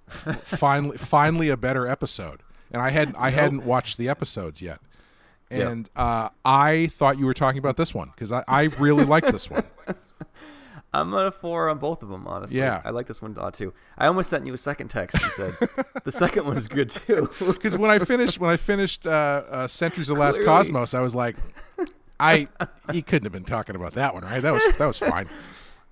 "Finally, a better episode." And I hadn't watched the episodes yet, and I thought you were talking about this one because I really like this one. I'm at a 4 on both of them, honestly. Yeah. I like this one a lot, too. I almost sent you a second text and said, the second one is good, too. Because when I finished Sentries of Last Cosmos, I was like, he couldn't have been talking about that one, right? That was fine.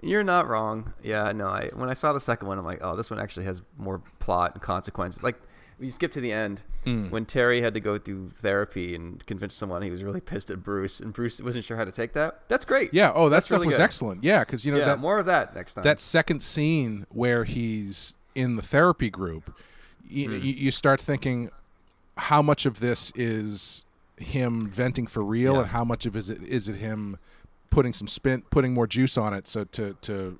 You're not wrong. Yeah, no, when I saw the second one, I'm like, oh, this one actually has more plot and consequences. Like, you skip to the end when Terry had to go through therapy and convince someone he was really pissed at Bruce, and Bruce wasn't sure how to take that. That's great. Yeah. Oh, that stuff really was good. excellent. Yeah, because that, more of that next time. That second scene where he's in the therapy group, you start thinking, how much of this is him venting for real, and how much of is it him putting more juice on it, so to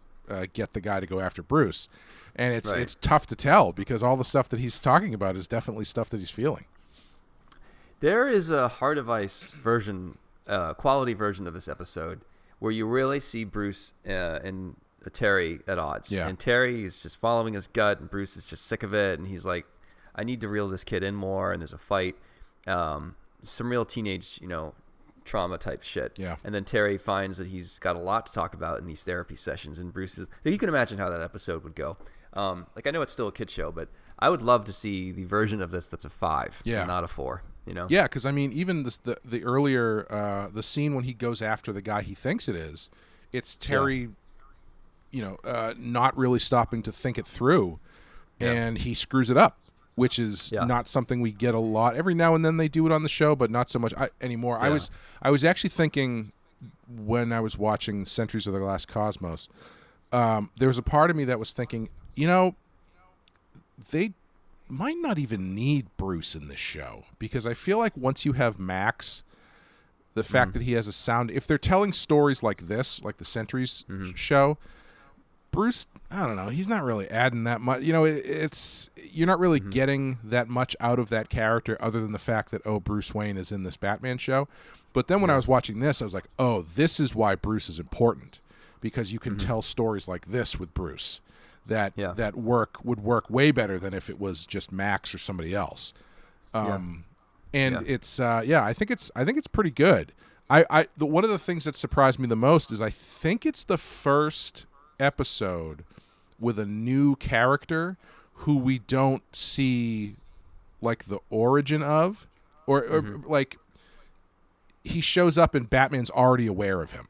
get the guy to go after Bruce. And it's tough to tell because all the stuff that he's talking about is definitely stuff that he's feeling. There is a Heart of Ice version, quality version of this episode where you really see Bruce and Terry at odds. Yeah. And Terry is just following his gut, and Bruce is just sick of it. And he's like, I need to reel this kid in more. And there's a fight. Some real teenage, trauma type shit. Yeah. And then Terry finds that he's got a lot to talk about in these therapy sessions. And Bruce is, you can imagine how that episode would go. I know it's still a kid show, but I would love to see the version of this that's a 5, and not a 4. Yeah, because I mean, even the earlier the scene when he goes after the guy he thinks it is, it's Terry, not really stopping to think it through, and he screws it up, which is not something we get a lot. Every now and then they do it on the show, but not so much anymore. Yeah. I was actually thinking when I was watching Sentries of the Last Cosmos, there was a part of me that was thinking, they might not even need Bruce in this show, because I feel like once you have Max, the fact that he has a sound, if they're telling stories like this, like the Sentries show, Bruce, I don't know, he's not really adding that much. You're not really getting that much out of that character other than the fact that, Bruce Wayne is in this Batman show. But then when I was watching this, I was like, this is why Bruce is important, because you can tell stories like this with Bruce that would work way better than if it was just Max or somebody else. It's I think it's pretty good. One of the things that surprised me the most is I think it's the first episode with a new character who we don't see like the origin of, or like he shows up and Batman's already aware of him.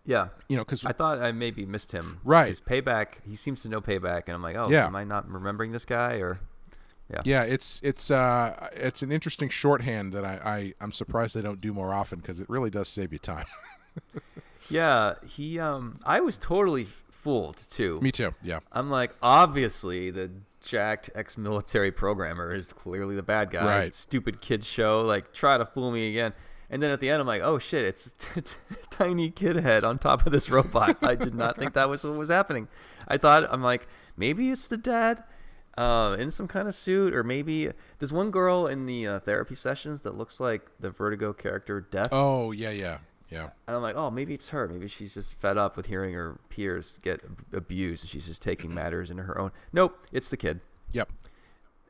Yeah. Because I thought I maybe missed him. Right. His Payback, he seems to know Payback, and I'm like, am I not remembering this guy? Or it's an interesting shorthand that I'm surprised they don't do more often, because it really does save you time. He I was totally fooled too. Me too. Yeah. I'm like, obviously the jacked ex-military programmer is clearly the bad guy. Right. Stupid kids show, like, try to fool me again. And then at the end, I'm like, oh, shit, it's a tiny kid head on top of this robot. I did not think that was what was happening. I'm like, maybe it's the dad in some kind of suit, or maybe there's one girl in the therapy sessions that looks like the Vertigo character Death. Oh, yeah. And I'm like, oh, maybe it's her. Maybe she's just fed up with hearing her peers get abused, and she's just taking matters into her own. Nope, it's the kid. Yep.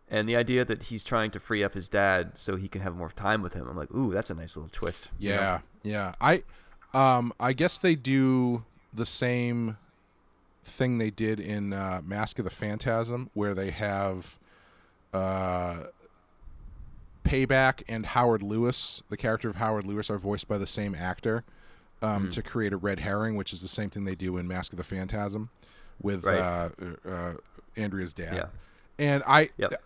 And the idea that he's trying to free up his dad so he can have more time with him, I'm like, ooh, that's a nice little twist. Yeah. I guess they do the same thing they did in Mask of the Phantasm, where they have Payback and Howard Lewis, the character of Howard Lewis, are voiced by the same actor to create a red herring, which is the same thing they do in Mask of the Phantasm with Andrea's dad. Yeah. And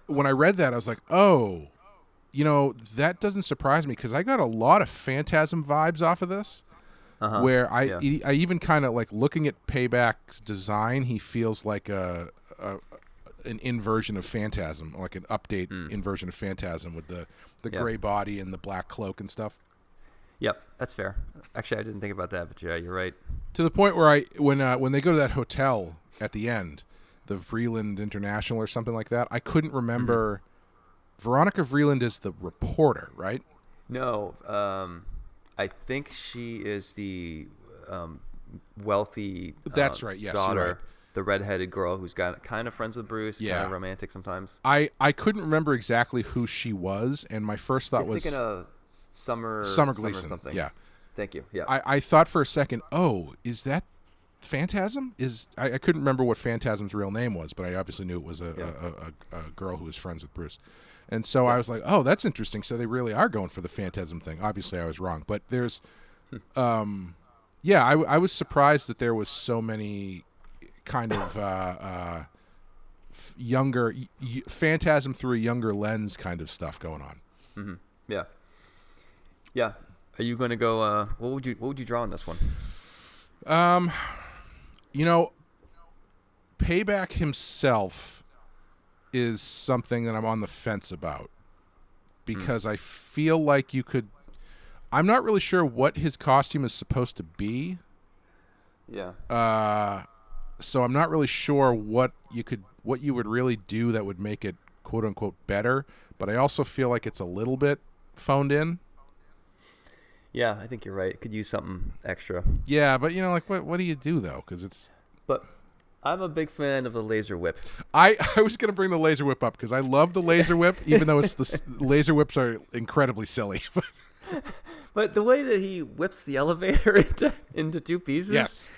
when I read that, I was like, that doesn't surprise me, because I got a lot of Phantasm vibes off of this, where I even kind of like looking at Payback's design, he feels like an inversion of Phantasm, like an update inversion of Phantasm with the gray body and the black cloak and stuff. Yep, that's fair. Actually, I didn't think about that, but yeah, you're right. To the point where when they go to that hotel at the end, the Vreeland International or something like that, I couldn't remember. Veronica Vreeland is the reporter, right? No, I think she is the wealthy That's right. Yes, daughter, you're right. the redheaded girl who's got kind of friends with Bruce, kind of romantic sometimes. I couldn't remember exactly who she was, and my first thought was thinking of Summer Gleason. something. Yeah. Thank you. Yeah. I thought for a second, oh, is that Phantasm? I couldn't remember what Phantasm's real name was, but I obviously knew it was a girl who was friends with Bruce. And so I was like, oh, that's interesting. So they really are going for the Phantasm thing. Obviously, I was wrong. But there's, I was surprised that there was so many kind of younger, Phantasm through a younger lens kind of stuff going on. Mm-hmm. Yeah. Yeah. Are you going to go, what would you draw on this one? Payback himself is something that I'm on the fence about because I feel like I'm not really sure what his costume is supposed to be. Yeah. So I'm not really sure what you would really do that would make it quote unquote better, but I also feel like it's a little bit phoned in. Yeah, I think you're right. It could use something extra. Yeah, but what do you do though? But I'm a big fan of the laser whip. I was going to bring the laser whip up because I love the laser whip, even though the laser whips are incredibly silly. But the way that he whips the elevator into two pieces, yes,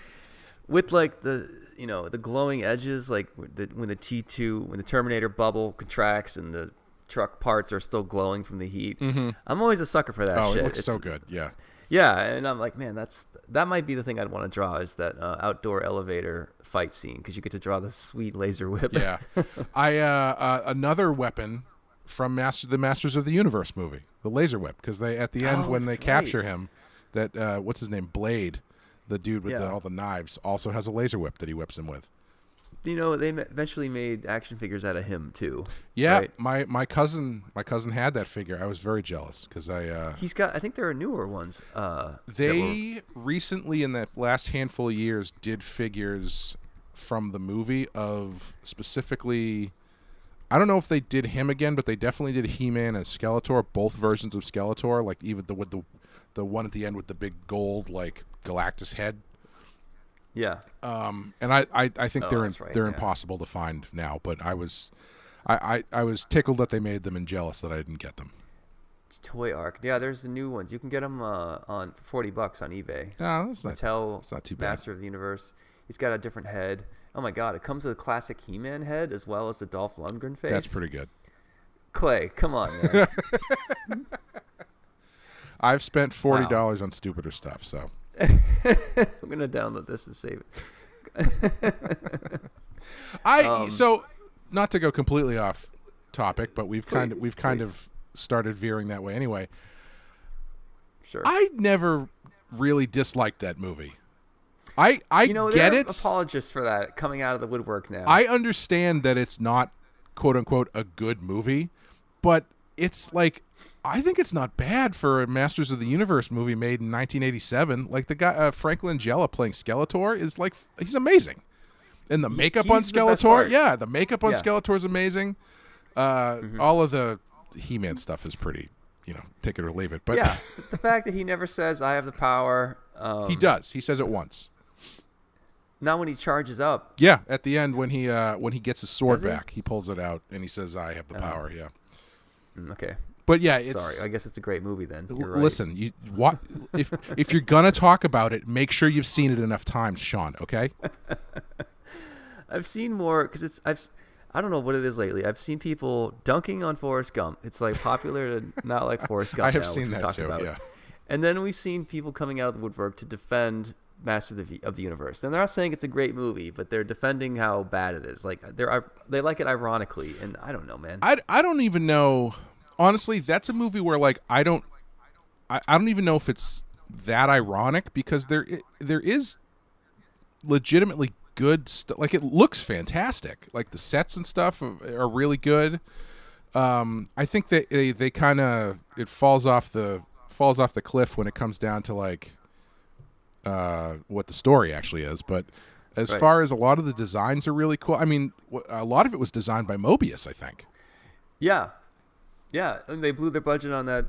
with like the glowing edges, like when the Terminator bubble contracts and the truck parts are still glowing from the heat. Mm-hmm. I'm always a sucker for that. Oh, shit. It looks so good. Yeah. Yeah, and I'm like, man, that might be the thing I'd want to draw is that outdoor elevator fight scene because you get to draw the sweet laser whip. Yeah, another weapon from the Masters of the Universe movie, the laser whip, because they at the end when they capture him, that what's his name, Blade, the dude with all the knives, also has a laser whip that he whips him with. They eventually made action figures out of him too. Yeah, right? my cousin had that figure. I was very jealous because he's got. I think there are newer ones. They recently, in that last handful of years, did figures from the movie of specifically. I don't know if they did him again, but they definitely did He-Man and Skeletor, both versions of Skeletor, like even with the one at the end with the big gold like Galactus head. Yeah. And I think they're impossible to find now, but I was tickled that they made them and jealous that I didn't get them. It's Toy Arc. Yeah, there's the new ones. You can get them on for $40 on eBay. Oh, that's not too bad. Master of the Universe. He's got a different head. Oh my God! It comes with a classic He-Man head as well as the Dolph Lundgren face. That's pretty good. Clay, come on, man. I've spent $40 on stupider stuff, so. I'm gonna download this and save it. So not to go completely off topic, but we've kind of started veering that way anyway. Sure. I never really disliked that movie. I get it. Apologists for that coming out of the woodwork now. I understand that it's not quote unquote a good movie, but it's like I think it's not bad for a Masters of the Universe movie made in 1987. Like the guy Frank Langella playing Skeletor is like he's amazing, and the makeup on Skeletor, the makeup on Skeletor is amazing. All of the He-Man stuff is pretty, take it or leave it. But yeah, the fact that he never says I have the power. He does. He says it once. Not when he charges up. Yeah, at the end when he gets his sword back, he pulls it out and he says, "I have the power." Yeah. Okay. But yeah, it's. Sorry, I guess it's a great movie then. You're right. Listen, if you're gonna talk about it, make sure you've seen it enough times, Sean. Okay. I've seen more because I don't know what it is lately. I've seen people dunking on Forrest Gump. It's like popular to not like Forrest Gump. I have now, seen that too. Yeah. And then we've seen people coming out of the woodwork to defend Master of the Universe. And they're not saying it's a great movie, but they're defending how bad it is. Like they like it ironically, and I don't know, man. I don't even know. Honestly, that's a movie where like I don't even know if it's that ironic because there is legitimately good stuff. Like it looks fantastic. Like the sets and stuff are really good. I think that they kind of it falls off the cliff when it comes down to like what the story actually is. But as far as a lot of the designs are really cool. I mean, a lot of it was designed by Mobius, I think. Yeah. Yeah, and they blew their budget on that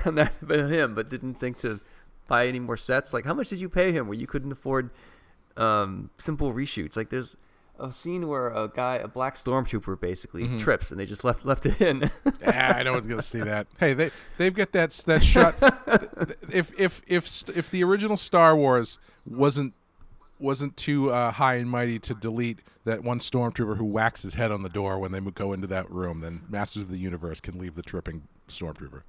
on him, but didn't think to buy any more sets. Like, how much did you pay him where you couldn't afford simple reshoots? Like, there's a scene where a black stormtrooper basically trips, and they just left it in. Yeah, I know one's gonna see that. Hey, they've got that shot. If the original Star Wars wasn't too high and mighty to delete that one stormtrooper who whacks his head on the door when they go into that room, then Masters of the Universe can leave the tripping stormtrooper.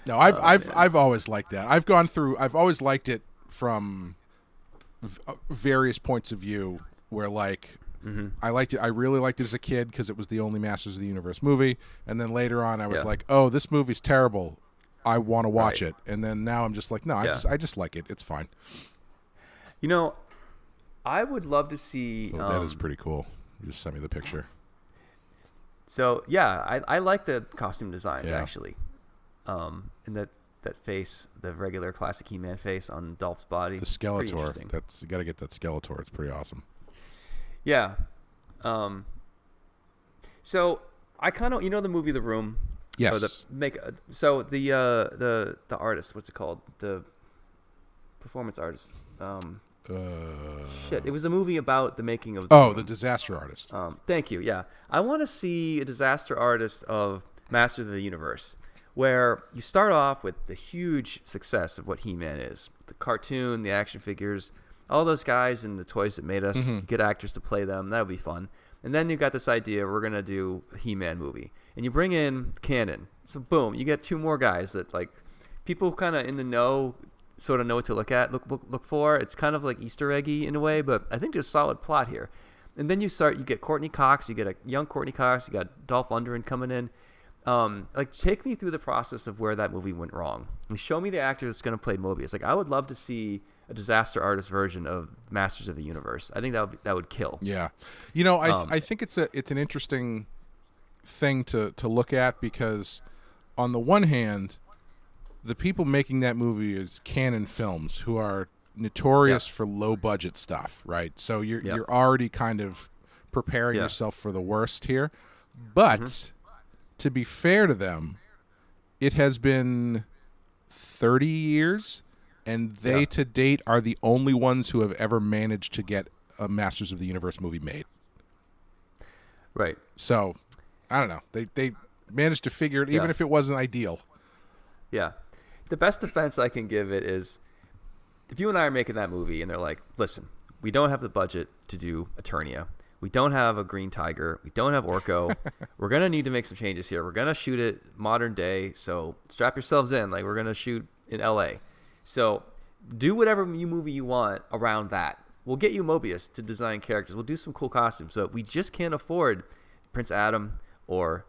No, I've always liked that. I've always liked it from various points of view, where like I liked it. I really liked it as a kid because it was the only Masters of the Universe movie, and then later on I was like, oh, this movie's terrible. I want to watch it, and then now I'm just like, no, I just like it. It's fine. You know, I would love to see. Oh, that is pretty cool. You just sent me the picture. So yeah, I like the costume designs actually, and that face, the regular classic He-Man face on Dolph's body. The Skeletor. You got to get that Skeletor. It's pretty awesome. Yeah. So I kind of, the movie The Room. Yes. The artist, what's it called? The performance artist. It was a movie about the making of. The disaster artist. Thank you. Yeah, I want to see a disaster artist of Masters of the Universe, where you start off with the huge success of what He-Man is, the cartoon, the action figures, all those guys and the toys that made us. Get actors to play them. That would be fun. And then you got this idea, we're going to do a He-Man movie. And you bring in canon. So boom, you get two more guys that like people kind of in the know sort of know what to look for. It's kind of like Easter eggy in a way, but I think there's a solid plot here. And then you get Courtney Cox, you get a young Courtney Cox, you got Dolph Lundgren coming in. Like take me through the process of where that movie went wrong. And show me the actor that's going to play Mobius. Like I would love to see a disaster artist version of Masters of the Universe. I think that would kill. Yeah, I think it's an interesting thing to look at, because on the one hand, the people making that movie is Canon Films, who are notorious for low budget stuff, right? So you're already kind of preparing yourself for the worst here. But to be fair to them, it has been 30 years. And they, to date, are the only ones who have ever managed to get a Masters of the Universe movie made. Right. So, I don't know. They managed to figure it, even if it wasn't ideal. Yeah. The best defense I can give it is, if you and I are making that movie, and they're like, listen, we don't have the budget to do Eternia. We don't have a Green Tiger. We don't have Orko. We're going to need to make some changes here. We're going to shoot it modern day, so strap yourselves in. Like, we're going to shoot in L.A., so do whatever movie you want around that. We'll get you Mobius to design characters. We'll do some cool costumes. So we just can't afford Prince Adam or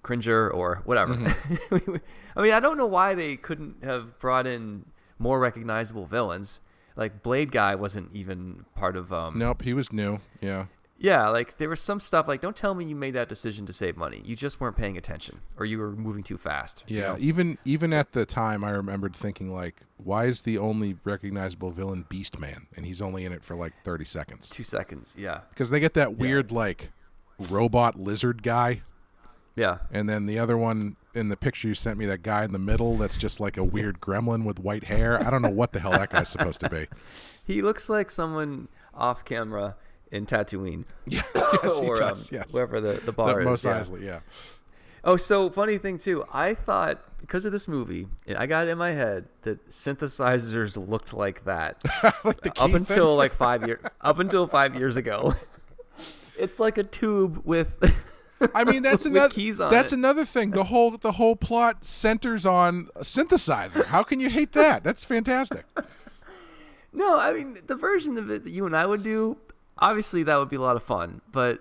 Cringer or whatever. I mean, I don't know why they couldn't have brought in more recognizable villains. Like Blade Guy wasn't even part of. Nope, he was new. Yeah. Yeah, like there was some stuff like, don't tell me you made that decision to save money. You just weren't paying attention, or you were moving too fast. Yeah, even at the time, I remembered thinking like, why is the only recognizable villain Beast Man, and he's only in it for like 30 seconds? 2 seconds, yeah. Because they get that weird like robot lizard guy. Yeah. And then the other one in the picture you sent me, that guy in the middle, that's just like a weird gremlin with white hair. I don't know what the hell that guy's supposed to be. He looks like someone off camera in Tatooine. Yeah, yes, he does, wherever the bar is. Mos Eisley, yeah. Oh, so funny thing too. I thought because of this movie, I got it in my head that synthesizers looked like that like the up until like 5 years. Up until 5 years ago, it's like a tube with. I mean, that's another keys on that's it. another thing. The whole plot centers on a synthesizer. How can you hate that? That's fantastic. No, I mean the version of it that you and I would do. Obviously, that would be a lot of fun, but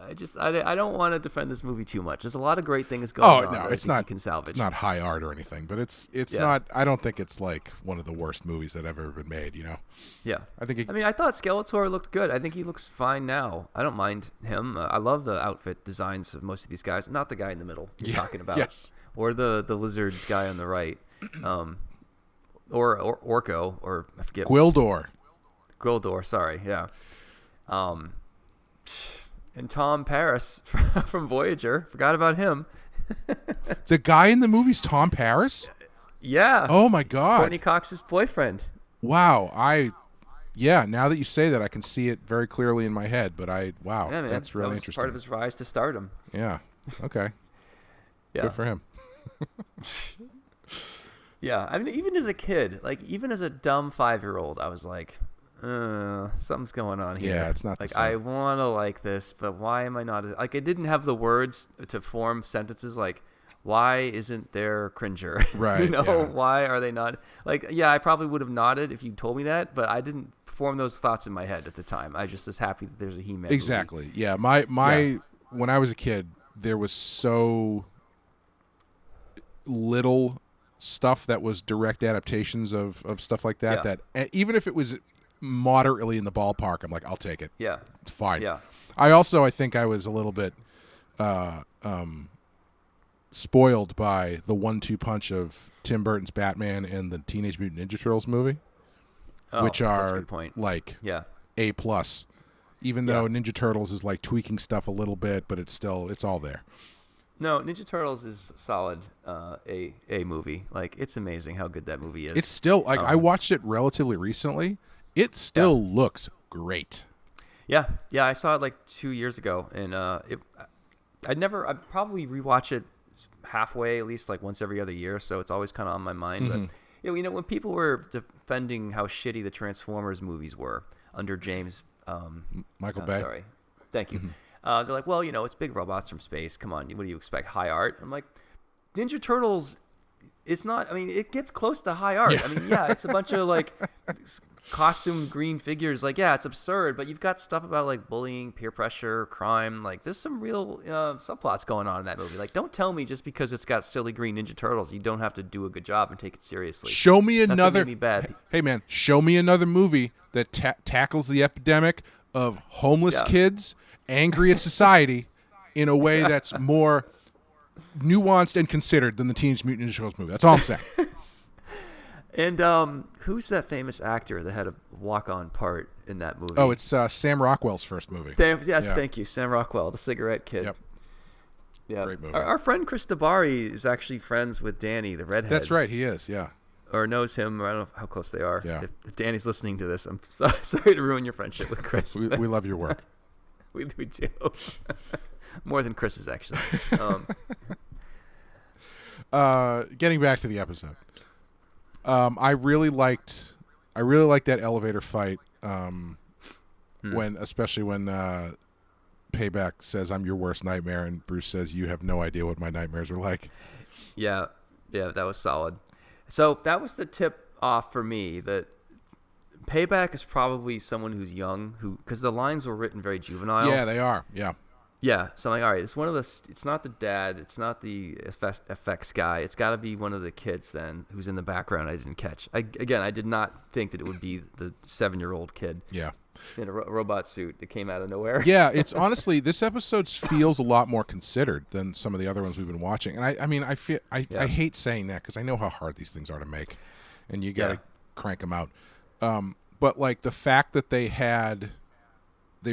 I don't want to defend this movie too much. There's a lot of great things going on. Oh no, it's not. You can salvage. It's not high art or anything, but it's not. I don't think it's like one of the worst movies that ever been made. You know. Yeah, I think. I thought Skeletor looked good. I think he looks fine now. I don't mind him. I love the outfit designs of most of these guys. Not the guy in the middle you're talking about. Yes. Or the lizard guy on the right. Or Orko, or I forget. Gwildor, sorry, yeah. And Tom Paris from Voyager. Forgot about him. The guy in the movie's Tom Paris? Yeah. Oh my God. Courtney Cox's boyfriend. Wow. Now that you say that, I can see it very clearly in my head. But yeah, man, that's really interesting. Part of his rise to stardom. Yeah. Okay. Yeah. Good for him. Yeah. I mean, even as a kid, like even as a dumb 5-year-old, I was like, something's going on here. Yeah, it's not like the same. I want to like this, but why am I not? Like, I didn't have the words to form sentences like, why isn't there cringer? Right. Why are they not? Like, yeah, I probably would have nodded if you told me that, but I didn't form those thoughts in my head at the time. I just was happy that there's a He-Man Exactly. movie. Yeah. My when I was a kid, there was so little stuff that was direct adaptations of stuff like that that even if it was moderately in the ballpark, I'm like, I'll take it. Yeah. It's fine. Yeah. I think I was a little bit spoiled by the 1-2 punch of Tim Burton's Batman and the Teenage Mutant Ninja Turtles movie, which that's a are good point. like A+. Even though Ninja Turtles is like tweaking stuff a little bit, but it's all there. No, Ninja Turtles is solid. A movie. Like, it's amazing how good that movie is. It's still like I watched it relatively recently. It still looks great. Yeah, I saw it like 2 years ago, and I'd probably rewatch it halfway, at least like once every other year. So it's always kind of on my mind. Mm-hmm. But when people were defending how shitty the Transformers movies were under James Michael Bay. Sorry, thank you. Mm-hmm. They're like, well, it's big robots from space. Come on, what do you expect? High art? I'm like, Ninja Turtles. It's not. I mean, it gets close to high art. Yeah. I mean, it's a bunch of like costume green figures. Like, it's absurd, but you've got stuff about like bullying, peer pressure, crime. Like, there's some real subplots going on in that movie. Like, don't tell me just because it's got silly green Ninja Turtles, you don't have to do a good job and take it seriously. Show me That's another. what made me bad. Hey man, show me another movie that tackles the epidemic of homeless kids angry at society in a way that's more nuanced and considered than the Teenage Mutant Ninja Turtles movie. That's all I'm saying. And who's that famous actor that had a walk-on part in that movie? Oh, it's Sam Rockwell's first movie. Thank you, Sam Rockwell, the cigarette kid. Yep. Yeah. Great movie. Our friend Chris Dabari is actually friends with Danny, the redhead. That's right, he is. Yeah. Or knows him. Or I don't know how close they are. Yeah. If Danny's listening to this, I'm sorry to ruin your friendship with Chris. We love your work. we do. More than Chris's, actually. Getting back to the episode. I really liked that elevator fight. Especially when Payback says, "I'm your worst nightmare," and Bruce says, "You have no idea what my nightmares are like." Yeah, that was solid. So that was the tip off for me that Payback is probably someone who's young, because the lines were written very juvenile. Yeah, they are. Yeah. Yeah, so I'm like, all right, it's not the dad, it's not the effects guy, it's got to be one of the kids then who's in the background I didn't catch. I did not think that it would be the 7-year-old kid. Yeah. In a robot suit that came out of nowhere. Yeah, it's honestly, this episode feels a lot more considered than some of the other ones we've been watching. And I hate saying that because I know how hard these things are to make, and you got to crank them out. But like the fact that they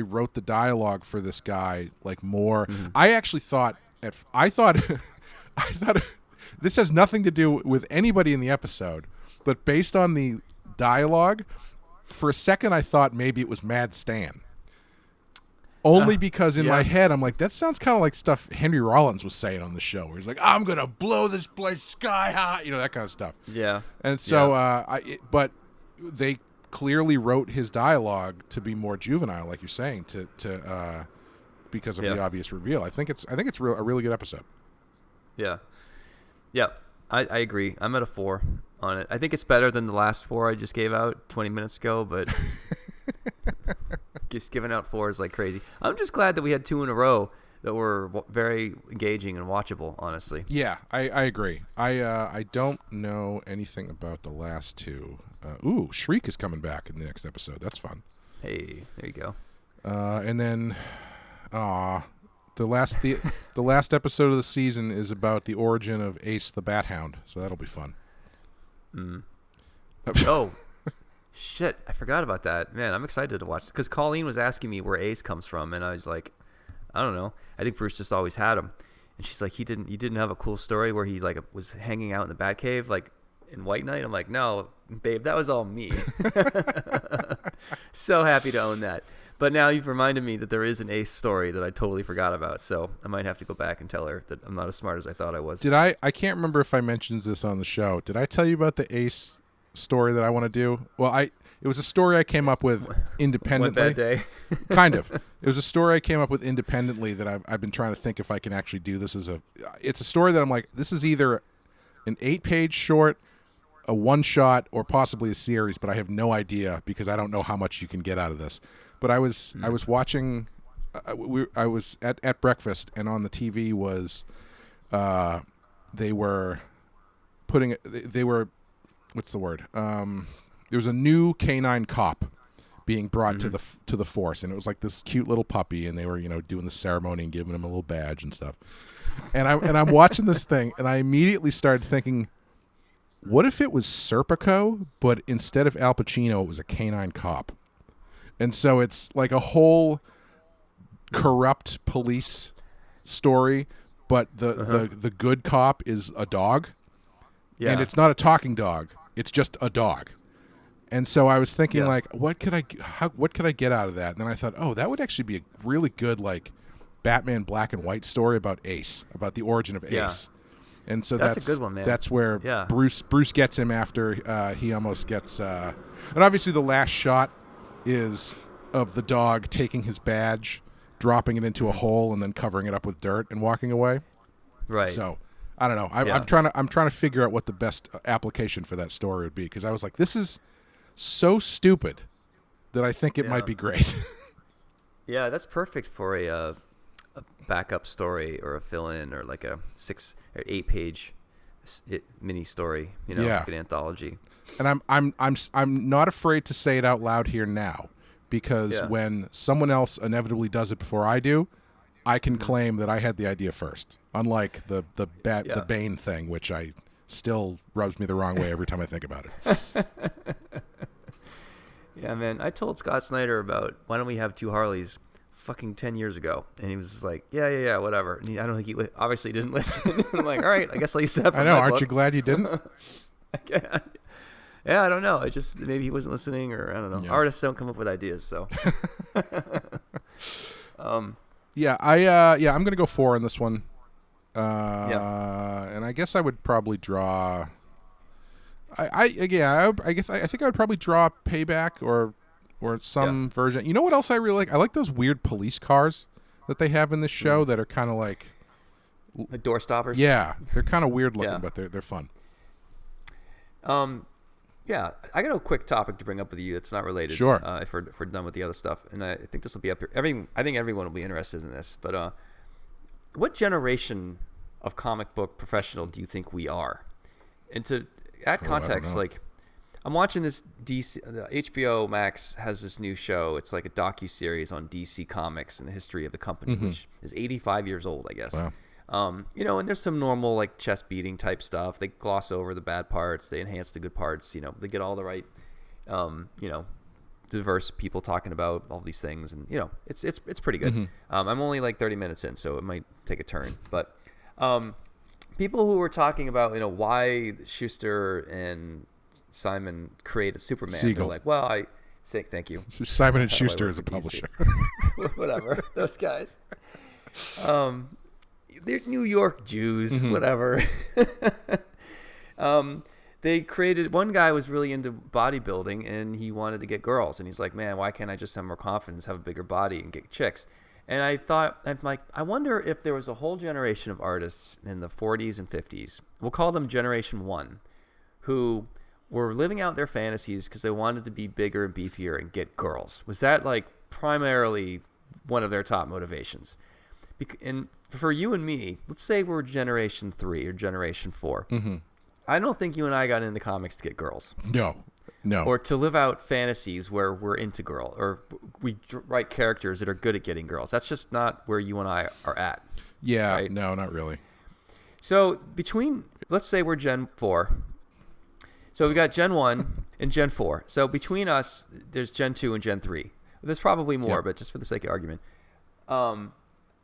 wrote the dialogue for this guy like more. Mm-hmm. I actually thought this has nothing to do with anybody in the episode, but based on the dialogue, for a second I thought maybe it was Mad Stan. Only because in my head I'm like, that sounds kind of like stuff Henry Rollins was saying on the show, where he's like, "I'm gonna blow this place sky high," that kind of stuff. Yeah. And so, but they clearly wrote his dialogue to be more juvenile, like you're saying, to because of the obvious reveal. I think it's a really good episode. Yeah. I agree. I'm at a 4 on it. I think it's better than the last 4 I just gave out 20 minutes ago, but just giving out 4s like crazy. I'm just glad that we had 2 in a row that were very engaging and watchable, honestly. Yeah, I agree. I don't know anything about the last 2. Shriek is coming back in the next episode. That's fun. Hey, there you go. And then, the last episode of the season is about the origin of Ace the Bat Hound, so that'll be fun. Oh, shit! I forgot about that. Man, I'm excited to watch because Colleen was asking me where Ace comes from, and I was like, I don't know. I think Bruce just always had them. And she's like, you didn't have a cool story where he like was hanging out in the Batcave like in White Knight? I'm like, no, babe, that was all me. So happy to own that. But now you've reminded me that there is an Ace story that I totally forgot about. So I might have to go back and tell her that I'm not as smart as I thought I was. I can't remember if I mentioned this on the show. Did I tell you about the Ace story that I want to do? Well, it was a story I came up with independently. One bad day. Kind of. It was a story I came up with independently that I've been trying to think if I can actually do this it's a story that I'm like, this is either an 8-page short, a one-shot, or possibly a series, but I have no idea because I don't know how much you can get out of this. But I was watching, I was at breakfast, and on the TV was, they were, what's the word? There was a new canine cop being brought to the force, and it was like this cute little puppy, and they were doing the ceremony and giving him a little badge and stuff. And I'm watching this thing, and I immediately started thinking, what if it was Serpico, but instead of Al Pacino, it was a canine cop? And so it's like a whole corrupt police story, but the good cop is a dog. Yeah. And it's not a talking dog. It's just a dog. And so I was thinking like, what could I get out of that? And then I thought, oh, that would actually be a really good like Batman black and white story about Ace, about the origin of Ace. And so that's a good one, man. That's where Bruce gets him after he almost gets and obviously the last shot is of the dog taking his badge, dropping it into a hole, and then covering it up with dirt and walking away. Right. So I don't know. I'm trying to figure out what the best application for that story would be, because I was like, this is so stupid that I think it might be great. Yeah, that's perfect for a backup story or a fill-in or like a 6 or 8-page mini story, like an anthology. And I'm not afraid to say it out loud here now, because when someone else inevitably does it before I do, I can claim that I had the idea first. Unlike the Bane thing, which I still rubs me the wrong way every time I think about it. Yeah, man. I told Scott Snyder about why don't we have 2 Harleys fucking 10 years ago, and he was just like, yeah, whatever. And I don't think he obviously didn't listen. I'm like, all right, I guess I'll use that. I know. Aren't you glad you didn't? Yeah, I don't know. I just maybe he wasn't listening, or I don't know. Yeah. Artists don't come up with ideas, so. I'm gonna go 4 on this one. And I guess I would probably draw. I think I would probably draw Payback or some version. You know what else I really like? I like those weird police cars that they have in this show that are kind of like door stoppers. Yeah, they're kind of weird looking, but they're fun. Yeah, I got a quick topic to bring up with you that's not related. Sure. If we're done with the other stuff, and I think this will be up here. I think everyone will be interested in this. But what generation of comic book professional do you think we are? And to add context, like I'm watching this HBO Max has this new show. It's like a docuseries on DC Comics and the history of the company, which is 85 years old, I guess. Wow. And there's some normal like chest beating type stuff. They gloss over the bad parts. They enhance the good parts. They get all the right, diverse people talking about all these things, and it's pretty good. I'm only like 30 minutes in, so it might take a turn. But people who were talking about why Schuster and Simon created Superman, Siegel. They're like, well, I say thank you. Simon and Schuster is a publisher. Whatever, those guys. They're New York Jews, whatever. They created, one guy was really into bodybuilding and he wanted to get girls. And he's like, man, why can't I just have more confidence, have a bigger body and get chicks? And I wonder if there was a whole generation of artists in the 40s and 50s, we'll call them Generation 1, who were living out their fantasies because they wanted to be bigger and beefier and get girls. Was that like primarily one of their top motivations? And for you and me, let's say we're Generation 3 or Generation 4. I don't think you and I got into comics to get girls. No. Or to live out fantasies where we're into girl, or we write characters that are good at getting girls. That's just not where you and I are at. Yeah, right? No, not really. So let's say we're Gen 4. So we got Gen 1 and Gen 4. So between us, there's Gen 2 and Gen 3. There's probably more, but just for the sake of argument.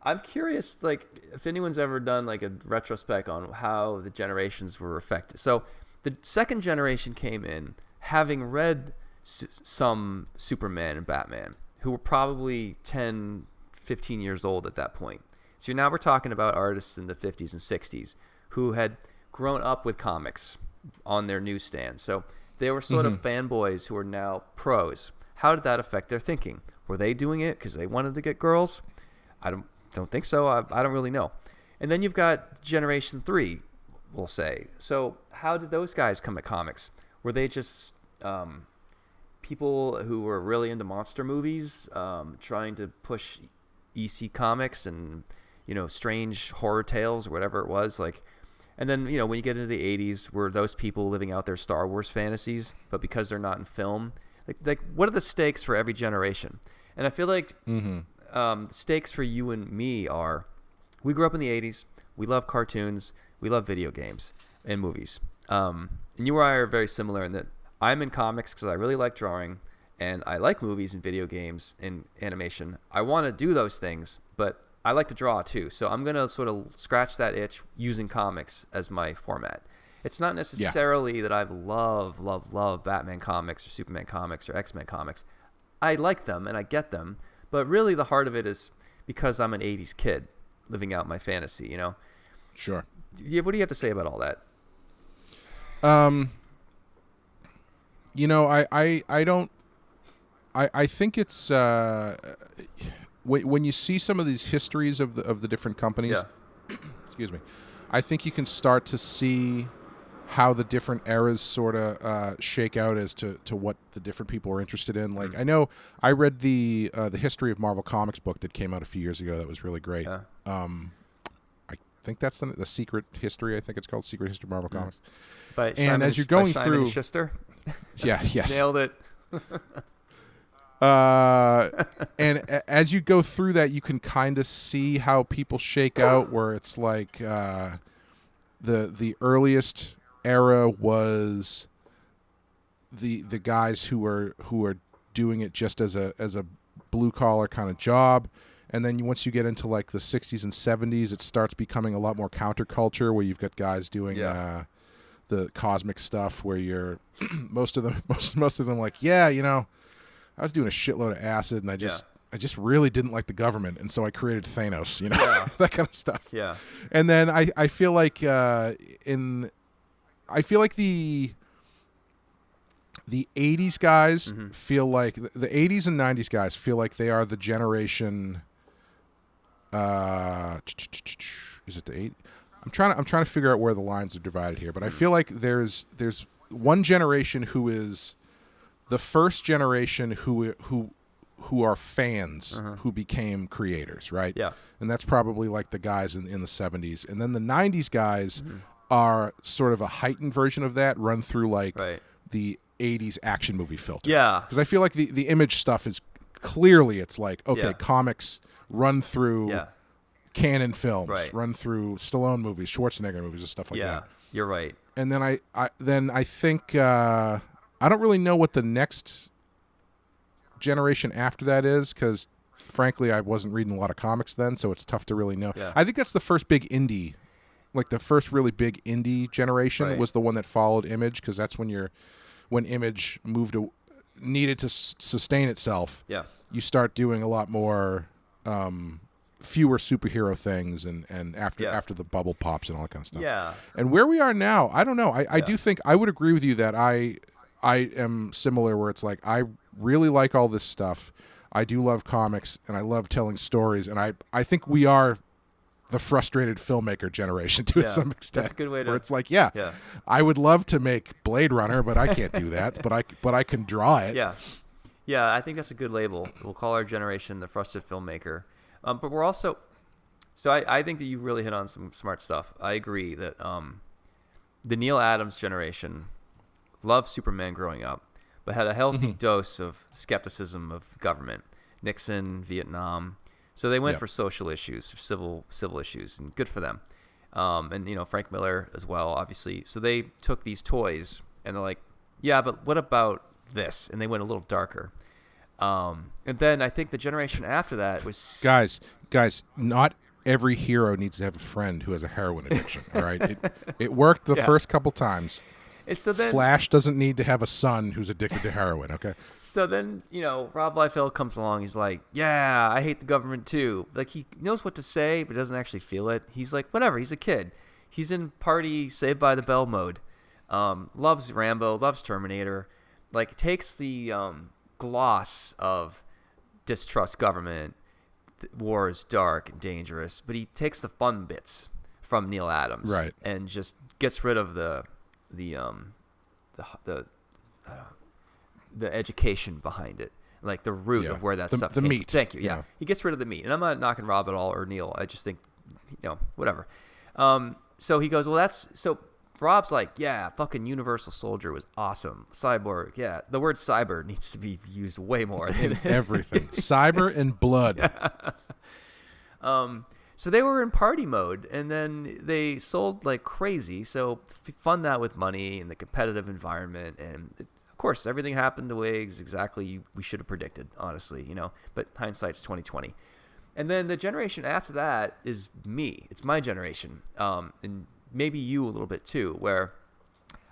I'm curious, like, if anyone's ever done like a retrospect on how the generations were affected. So the second generation came in having read some Superman and Batman, who were probably 10, 15 years old at that point. So now we're talking about artists in the 50s and 60s who had grown up with comics on their newsstand. So they were sort of fanboys who are now pros. How did that affect their thinking? Were they doing it because they wanted to get girls? I don't think so. I don't really know. And then you've got Generation 3, we'll say. So how did those guys come at comics? Were they just people who were really into monster movies, trying to push EC comics and, strange horror tales or whatever it was? Like, and then, when you get into the 80s, were those people living out their Star Wars fantasies, but because they're not in film? Like what are the stakes for every generation? And I feel like the stakes for you and me are, we grew up in the 80s, we love cartoons, we love video games and movies. And you and I are very similar in that I'm in comics because I really like drawing, and I like movies and video games and animation. I want to do those things, but I like to draw too. So I'm going to sort of scratch that itch using comics as my format. It's not necessarily that I love Batman comics or Superman comics or X-Men comics. I like them and I get them, but really the heart of it is because I'm an 80s kid living out my fantasy, Sure. What do you have to say about all that? I think it's when you see some of these histories of the different companies, excuse me, I think you can start to see how the different eras sort of shake out as to what the different people are interested in. Like, I know I read the History of Marvel Comics book that came out a few years ago. That was really great. Yeah. I think that's the Secret History. I think it's called Secret History of Marvel Comics. And Simon, as you're going through, Schuster? yes, Nailed it. And as you go through that, you can kind of see how people shake out. Where it's like the earliest era was the guys who are doing it just as a blue collar kind of job, and then once you get into like the 60s and 70s, it starts becoming a lot more counterculture, where you've got guys doing the cosmic stuff, where you're most of them like, I was doing a shitload of acid, and I just really didn't like the government, and so I created Thanos, that kind of stuff. Yeah. And then I feel like the 80s guys feel like the 80s and 90s guys feel like they are the generation. Is it the 8? I'm trying to figure out where the lines are divided here, but I feel like there's one generation who is the first generation who are fans who became creators, right? Yeah. And that's probably like the guys in the 70s. And then the 90s guys are sort of a heightened version of that, run through like the 80s action movie filter. Yeah. Because I feel like the image stuff is clearly, it's like, okay, comics run through canon films, run through Stallone movies, Schwarzenegger movies, and stuff like that. Yeah, you're right. And then I think I don't really know what the next generation after that is, because frankly I wasn't reading a lot of comics then, so it's tough to really know. I think that's the first big indie, like the first really big indie generation was the one that followed Image, because that's when Image needed to sustain itself. You start doing a lot more fewer superhero things, and after the bubble pops and all that kind of stuff. And where we are now, I don't know. I do think I would agree with you that I am similar, where it's like I really like all this stuff. I do love comics, and I love telling stories, and I think we are the frustrated filmmaker generation to some extent. That's a good way to. Where it's like, I would love to make Blade Runner, but I can't do that. but I can draw it. Yeah, I think that's a good label. We'll call our generation the frustrated filmmaker. But we're also, so I think that you really hit on some smart stuff. I agree that the Neil Adams generation loved Superman growing up, but had a healthy dose of skepticism of government, Nixon, Vietnam. So they went for social issues, civil issues, and good for them. And Frank Miller as well, obviously. So they took these toys and they're like, yeah, but what about this? And they went a little darker. And then I think the generation after that was guys, not every hero needs to have a friend who has a heroin addiction. All right, it worked the first couple times. So then, Flash doesn't need to have a son who's addicted to heroin. Okay. So then, Rob Liefeld comes along. He's like, "Yeah, I hate the government too." Like he knows what to say, but doesn't actually feel it. He's like, whatever. He's a kid. He's in party Saved by the Bell mode. Loves Rambo. Loves Terminator. Like takes the gloss of distrust government. War is dark and dangerous, but he takes the fun bits from Neil Adams, right, and just gets rid of the education behind it, like the root of where that stuff the came meat. From. Thank you. Yeah, he gets rid of the meat, and I'm not knocking Rob at all or Neil. I just think, whatever. So he goes, well, that's so. Rob's like, yeah, fucking Universal Soldier was awesome. Cyborg, yeah. The word cyber needs to be used way more in everything. Cyber and blood. Yeah. So they were in party mode, and then they sold like crazy. So fund that with money and the competitive environment, and of course everything happened the way exactly we should have predicted. Honestly, But hindsight's 20/20. And then the generation after that is me. It's my generation, and maybe you a little bit too, where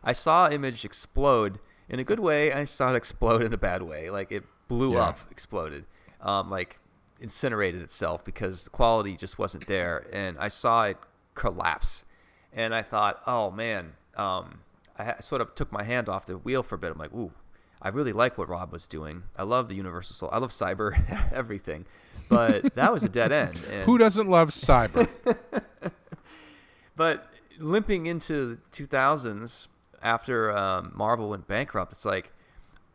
I saw Image explode in a good way. I saw it explode in a bad way. Like it blew up, exploded, like incinerated itself because the quality just wasn't there. And I saw it collapse. And I thought, oh man, I sort of took my hand off the wheel for a bit. I'm like, ooh, I really like what Rob was doing. I love the Universal Soul. I love cyber, everything. But that was a dead end. And who doesn't love cyber? But limping into the 2000s after Marvel went bankrupt, it's like,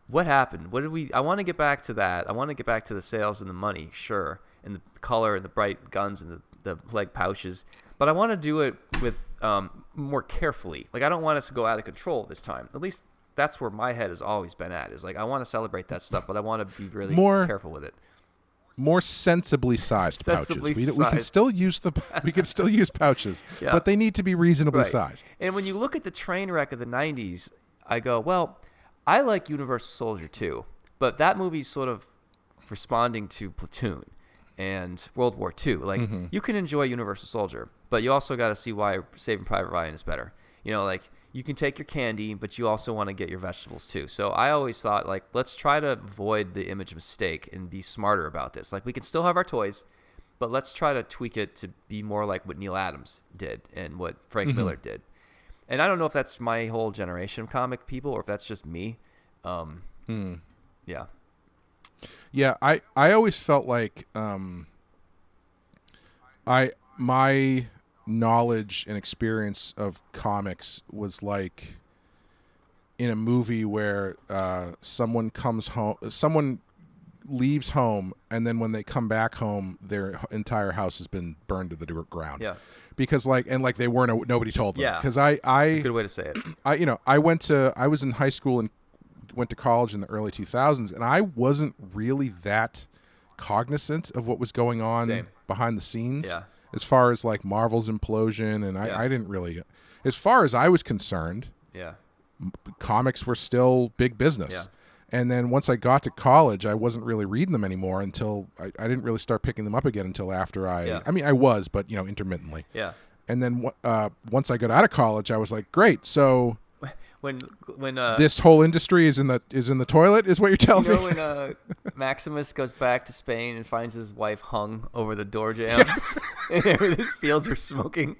what happened? I want to get back to that. I want to get back to the sales and the money, sure, and the color and the bright guns and the leg pouches. But I want to do it with more carefully. Like I don't want us to go out of control this time. At least that's where my head has always been at. Is like I want to celebrate that stuff, but I want to be really careful with it. More sensibly sized pouches. We can still use pouches, but they need to be reasonably sized. And when you look at the train wreck of the 90s, I go, well, I like Universal Soldier too, but that movie's sort of responding to Platoon and World War II. Like you can enjoy Universal Soldier, but you also got to see why Saving Private Ryan is better. Like you can take your candy, but you also want to get your vegetables too. So I always thought, like, let's try to avoid the Image mistake and be smarter about this. Like we can still have our toys, but let's try to tweak it to be more like what Neil Adams did and what Frank Miller did. And I don't know if that's my whole generation of comic people or if that's just me. Yeah. Yeah, I always felt like my knowledge and experience of comics was like in a movie where someone leaves home, and then when they come back home, their entire house has been burned to the ground. Yeah. Because they weren't, nobody told them. Yeah. Because good way to say it. I was in high school and went to college in the early 2000s, and I wasn't really that cognizant of what was going on behind the scenes. Yeah. As far as like Marvel's implosion, and I didn't really, as far as I was concerned, comics were still big business. Yeah. And then once I got to college, I wasn't really reading them anymore until I didn't really start picking them up again until after I mean, I was, but intermittently. Yeah. And then once I got out of college, I was like, great. So when this whole industry is in the toilet, is what you're telling me? When Maximus goes back to Spain and finds his wife hung over the door jamb, and his fields are smoking.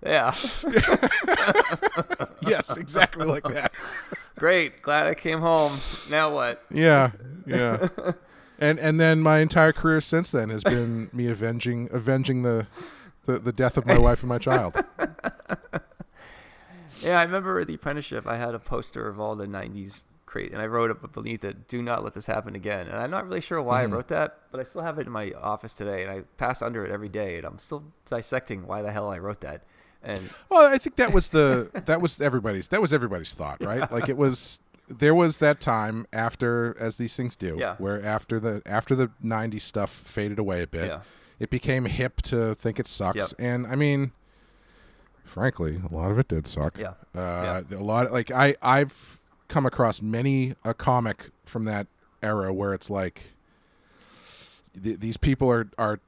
Yeah. Yes, exactly like that. Great, glad I came home. Now what? Yeah. And then my entire career since then has been me avenging the death of my wife and my child. Yeah, I remember the apprenticeship. I had a poster of all the 90s crate, and I wrote up beneath it, "Do not let this happen again." And I'm not really sure why I wrote that, but I still have it in my office today, and I pass under it every day, and I'm still dissecting why the hell I wrote that. And well, I think that was everybody's thought, right? Like there was that time after, as these things do, where after the 90s stuff faded away a bit, it became hip to think it sucks. And I mean, frankly, a lot of it did suck. A lot of, like I've come across many a comic from that era where it's like these people are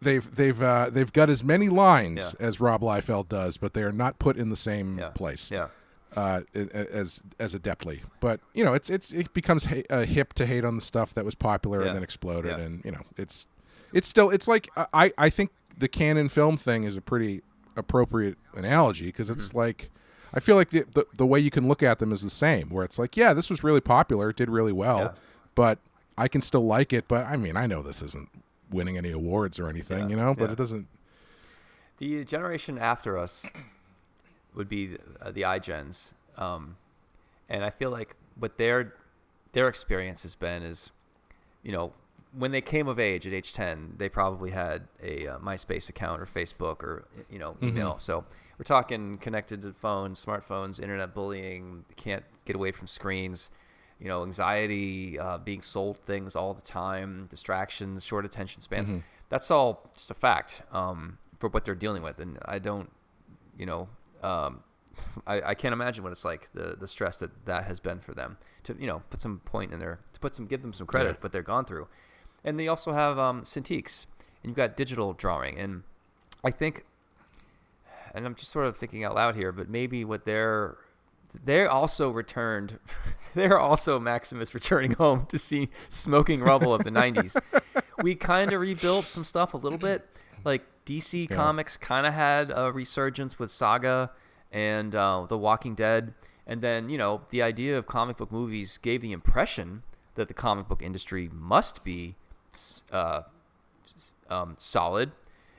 they've got as many lines as Rob Liefeld does, but they are not put in the same place. Yeah. As adeptly, but it becomes hip to hate on the stuff that was popular and then exploded, and it's like I think the canon film thing is a pretty appropriate analogy because it's like I feel like the way you can look at them is the same, where it's like this was really popular, it did really well, but I can still like it. But I mean, I know this isn't winning any awards or anything, but it doesn't. The generation after us would be the iGens, and I feel like what their experience has been is, when they came of age at age 10, they probably had a MySpace account or Facebook or email. So we're talking connected to phones, smartphones, internet bullying, can't get away from screens, anxiety, being sold things all the time, distractions, short attention spans. That's all just a fact for what they're dealing with, and I don't, I can't imagine what it's like, the stress that has been for them to put some point in there, to give them some credit what they're gone through. And they also have Cintiqs, and you've got digital drawing, and I think, and I'm just sort of thinking out loud here, but maybe what they're also returned, they're also Maximus returning home to see smoking rubble of the 90s. We kind of rebuilt some stuff a little bit, like DC Comics kind of had a resurgence with Saga and The Walking Dead. And then, the idea of comic book movies gave the impression that the comic book industry must be solid.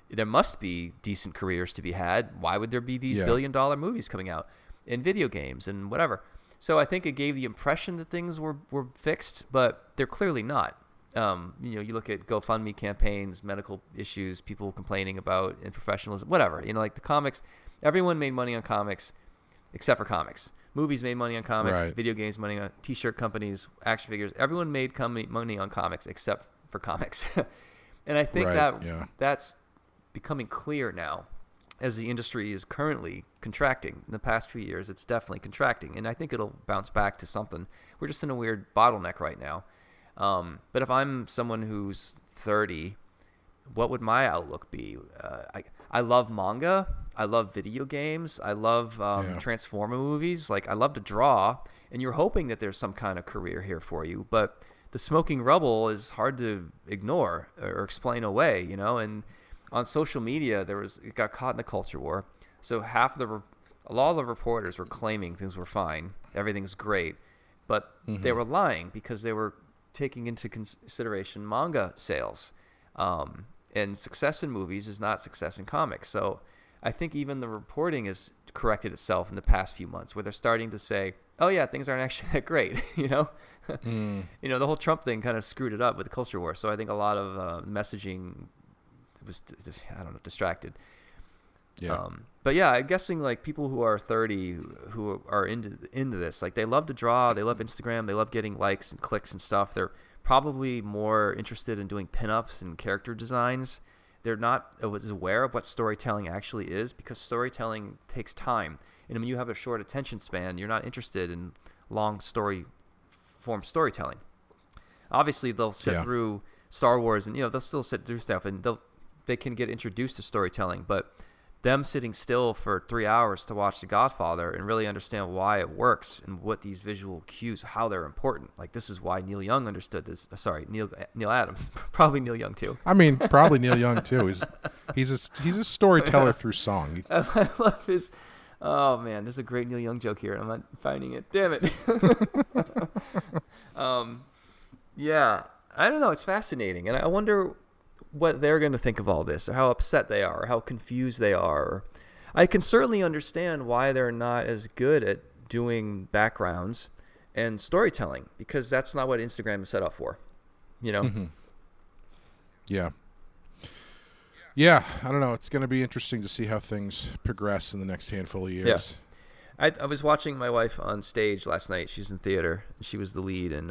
There must be decent careers to be had. Why would there be these billion-dollar movies coming out in video games and whatever? So I think it gave the impression that things were fixed, but they're clearly not. You look at GoFundMe campaigns, medical issues, people complaining about unprofessionalism, whatever. Like the comics, everyone made money on comics except for comics. Movies made money on comics, video games money on T-shirt companies, action figures. Everyone made money on comics except for comics. And I think that's becoming clear now as the industry is currently contracting. In the past few years, it's definitely contracting, and I think it'll bounce back to something. We're just in a weird bottleneck right now. But if I'm someone who's 30, what would my outlook be? I love manga. I love video games. I love Transformer movies. Like, I love to draw, and you're hoping that there's some kind of career here for you. But the smoking rubble is hard to ignore or explain away, And on social media, it got caught in the culture war. So a lot of the reporters were claiming things were fine, everything's great, but they were lying because they were taking into consideration manga sales. And success in movies is not success in comics. So I think even the reporting has corrected itself in the past few months, where they're starting to say, oh yeah, things aren't actually that great. The whole Trump thing kind of screwed it up with the culture war. So I think a lot of messaging was just, distracted. But yeah, I'm guessing like people who are 30 who are into this, like they love to draw, they love Instagram, they love getting likes and clicks and stuff. They're probably more interested in doing pinups and character designs. They're not as aware of what storytelling actually is, because storytelling takes time. And when you have a short attention span, you're not interested in long form storytelling. Obviously, they'll sit through Star Wars and they'll still sit through stuff, and they can get introduced to storytelling, but them sitting still for 3 hours to watch The Godfather and really understand why it works and what these visual cues, how they're important. Like, this is why Neil Young understood this. Sorry, Neil Adams. Probably Neil Young too. I mean, probably Neil Young too. He's a storyteller through song. I love his. Oh man, there's a great Neil Young joke here. I'm not finding it. Damn it. Yeah, I don't know. It's fascinating, and I wonder what they're going to think of all this, or how upset they are, or how confused they are. I can certainly understand why they're not as good at doing backgrounds and storytelling, because that's not what Instagram is set up for, Yeah, I don't know. It's going to be interesting to see how things progress in the next handful of years. Yeah. I was watching my wife on stage last night. She's in theater. She was the lead in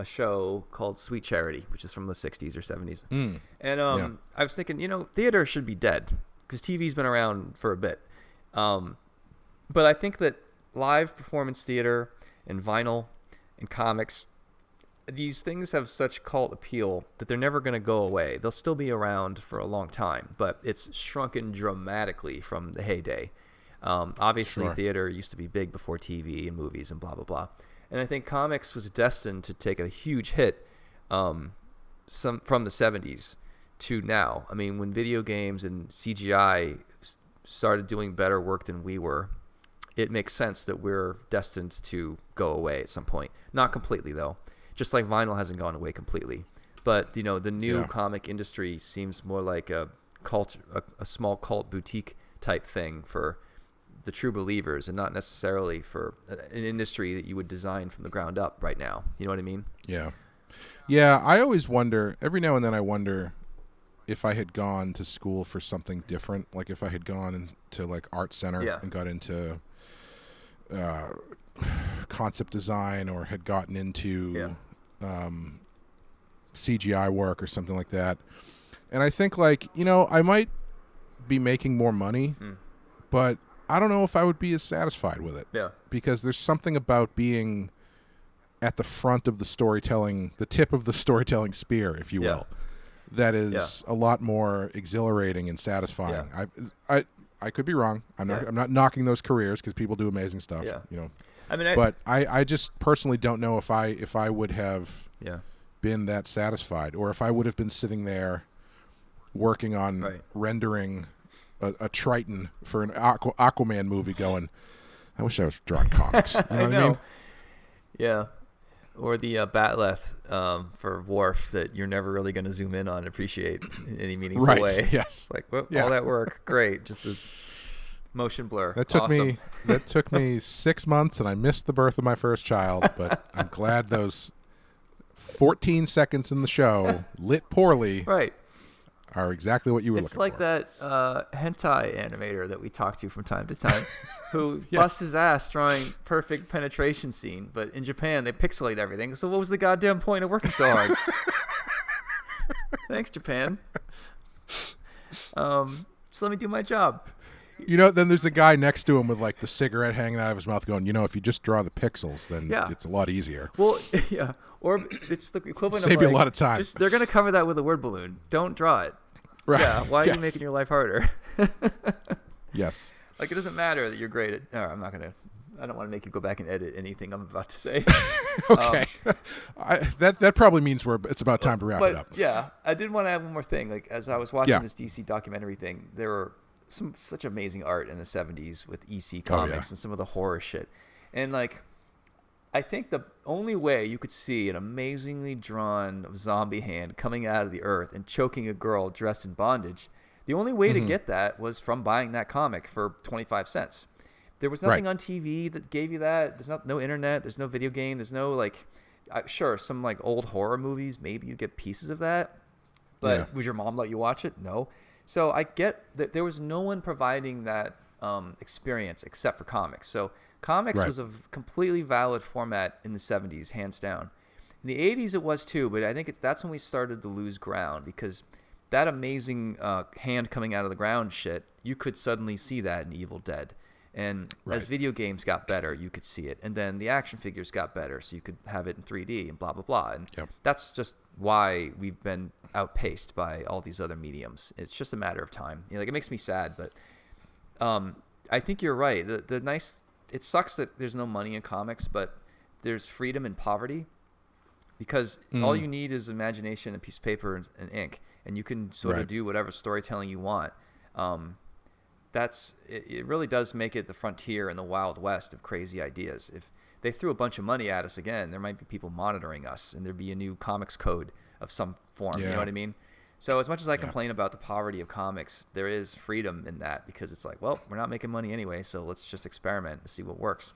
a show called Sweet Charity, which is from the 60s or 70s. And I was thinking, theater should be dead, because TV's been around for a bit. But I think that live performance theater and vinyl and comics these things have such cult appeal that they're never going to go away. They'll still be around for a long time, but it's shrunken dramatically from the heyday. Obviously, theater used to be big before TV and movies and blah, blah, blah. And I think comics was destined to take a huge hit from the 70s to now. I mean, when video games and CGI started doing better work than we were, it makes sense that we're destined to go away at some point. Not completely, though. Just like vinyl hasn't gone away completely. But, the new comic industry seems more like a small cult boutique type thing for the true believers, and not necessarily for an industry that you would design from the ground up right now. You know what I mean? Yeah. Yeah, I always wonder, every now and then I wonder if I had gone to school for something different, like if I had gone into like art center and got into concept design, or had gotten into CGI work or something like that. And I think like, I might be making more money, but I don't know if I would be as satisfied with it. Yeah. Because there's something about being at the front of the storytelling, the tip of the storytelling spear, if you will, that is a lot more exhilarating and satisfying. I could be wrong. I'm not knocking those careers, because people do amazing stuff. I mean, but I just personally don't know if I would have been that satisfied, or if I would have been sitting there working on rendering a Triton for an Aquaman movie going, I wish I was drawing comics. You know what I mean? Yeah. Or the Batleth for Worf that you're never really going to zoom in on and appreciate in any meaningful way. Yes. Like, all that work, great. Just a motion blur. That took me 6 months, and I missed the birth of my first child, but I'm glad those 14 seconds in the show, lit poorly, are exactly what you were looking for. It's like that hentai animator that we talk to from time to time who busts his ass drawing perfect penetration scene, but in Japan they pixelate everything. So what was the goddamn point of working so hard? Thanks, Japan. Just let me do my job. Then there's a guy next to him with like the cigarette hanging out of his mouth going, if you just draw the pixels, then it's a lot easier. Well, yeah. Or it's the equivalent of like, you a lot of time. They're going to cover that with a word balloon. Don't draw it. Right. Yeah. Why are you making your life harder? Yes. Like, it doesn't matter that you're great at. I don't want to make you go back and edit anything I'm about to say. Okay. That probably means it's about time to wrap it up. Yeah. I did want to add one more thing. Like, as I was watching this DC documentary thing, there were such amazing art in the 70s with EC Comics and some of the horror shit. And like, I think the only way you could see an amazingly drawn zombie hand coming out of the earth and choking a girl dressed in bondage, the only way to get that was from buying that comic for 25 cents. There was nothing on TV that gave you that. There's no internet. There's no video game. There's no like, sure, some like old horror movies, maybe you get pieces of that. But would your mom let you watch it? No. So I get that there was no one providing that experience except for comics. So comics was a completely valid format in the 70s, hands down. In the 80s it was too, but I think that's when we started to lose ground, because that amazing hand coming out of the ground shit, you could suddenly see that in Evil Dead. And as video games got better, you could see it. And then the action figures got better, so you could have it in 3D and blah, blah, blah. And that's just why we've been outpaced by all these other mediums. It's just a matter of time. It makes me sad, but I think you're right. It sucks that there's no money in comics, but there's freedom in poverty, because all you need is imagination, a piece of paper, and ink, and you can sort of do whatever storytelling you want. It really does make it the frontier and the Wild West of crazy ideas. If they threw a bunch of money at us again, there might be people monitoring us, and there'd be a new comics code of some form. You know what I mean? So as much as I complain about the poverty of comics, there is freedom in that, because it's like, well, we're not making money anyway, so let's just experiment and see what works.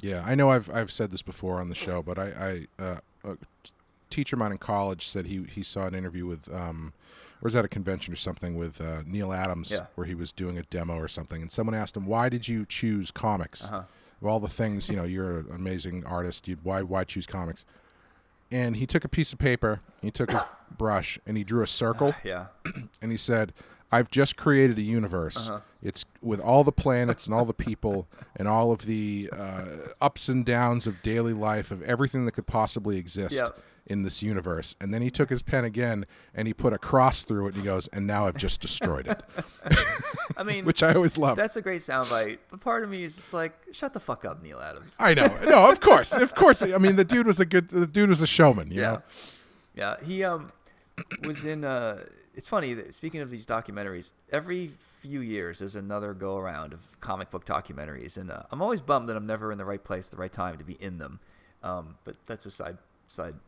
Yeah, I know I've said this before on the show, but a teacher of mine in college said he saw an interview with, or was at a convention or something with Neil Adams, where he was doing a demo or something, and someone asked him, why did you choose comics? Of all the things, you're an amazing artist, why choose comics? And he took a piece of paper, he took his brush, and he drew a circle. And he said, I've just created a universe. It's with all the planets and all the people and all of the ups and downs of daily life, of everything that could possibly exist in this universe. And then he took his pen again and he put a cross through it and he goes, and now I've just destroyed it. I mean, which I always love. That's a great soundbite. But part of me is just like, shut the fuck up, Neil Adams. I know. No, of course. Of course. I mean, the dude was a showman, you know? Yeah. He was in, it's funny, that speaking of these documentaries, every few years there's another go around of comic book documentaries. And I'm always bummed that I'm never in the right place at the right time to be in them. But that's a side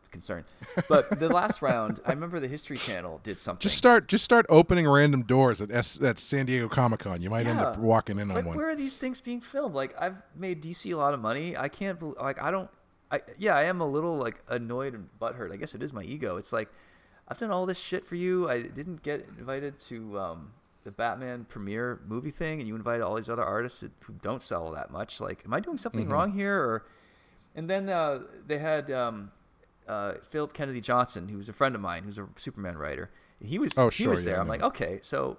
concern. But the last round, I remember the History Channel did something. Just start opening random doors at San Diego Comic-Con. You might end up walking in on one. Where are these things being filmed? Like, I've made DC a lot of money. I can't I am a little like annoyed and butthurt. I guess it is my ego. It's like, I've done all this shit for you. I didn't get invited to the Batman premiere movie thing, and you invited all these other artists who don't sell that much. Like, am I doing something wrong here? And then they had Philip Kennedy Johnson, who's a friend of mine, who's a Superman writer. He was there. I'm like, okay, so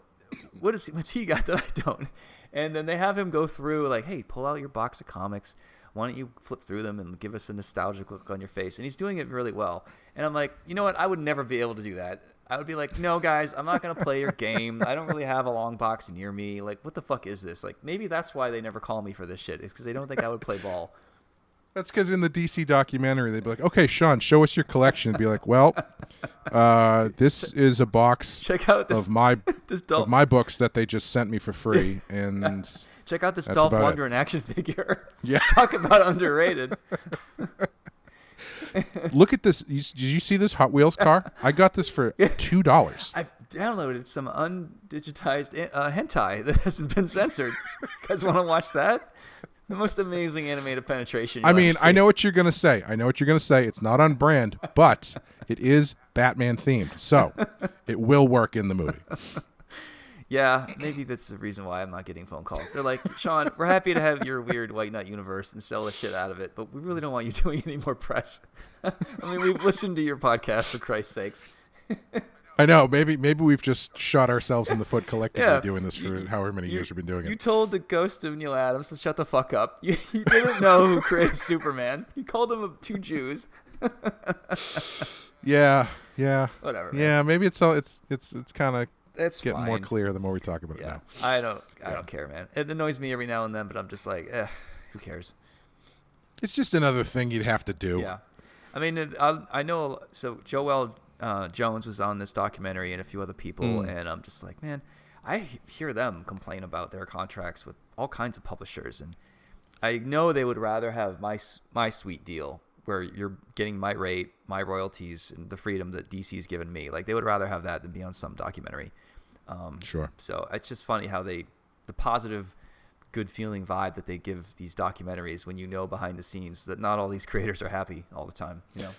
what's he got that I don't? And then they have him go through like, hey, pull out your box of comics. Why don't you flip through them and give us a nostalgic look on your face? And he's doing it really well. And I'm like, you know what? I would never be able to do that. I would be like, no, guys, I'm not going to play your game. I don't really have a long box near me. Like, what the fuck is this? Like, maybe that's why they never call me for this shit, is because they don't think I would play ball. That's because in the DC documentary, they'd be like, okay, Sean, show us your collection. And be like, well, this is a box of my books that they just sent me for free. And check out this Dolph Lundgren action figure. Yeah. Talk about underrated. Look at this. Did you see this Hot Wheels car? I got this for $2. I've downloaded some undigitized hentai that hasn't been censored. You guys want to watch that? The most amazing animated penetration. I mean, I know what you're going to say. It's not on brand, but it is Batman themed. So it will work in the movie. Yeah, maybe that's the reason why I'm not getting phone calls. They're like, Sean, we're happy to have your weird White Knight universe and sell the shit out of it, but we really don't want you doing any more press. I mean, we've listened to your podcast, for Christ's sakes. I know. Maybe we've just shot ourselves in the foot collectively doing this for however many years we've been doing it. You told the ghost of Neil Adams to shut the fuck up. You didn't know who created Superman. You called them two Jews. Yeah. Whatever. Yeah, man. Maybe it's kind of getting fine. More clear the more we talk about it now. I don't care, man. It annoys me every now and then, but I'm just like, who cares? It's just another thing you'd have to do. Yeah. I mean, I know. So Joel Jones was on this documentary and a few other people, and I'm just like, man, I hear them complain about their contracts with all kinds of publishers, and I know they would rather have my sweet deal where you're getting my rate, my royalties, and the freedom that DC's given me. Like, they would rather have that than be on some documentary. Sure. So it's just funny how the positive, good feeling vibe that they give these documentaries when you know behind the scenes that not all these creators are happy all the time. You know.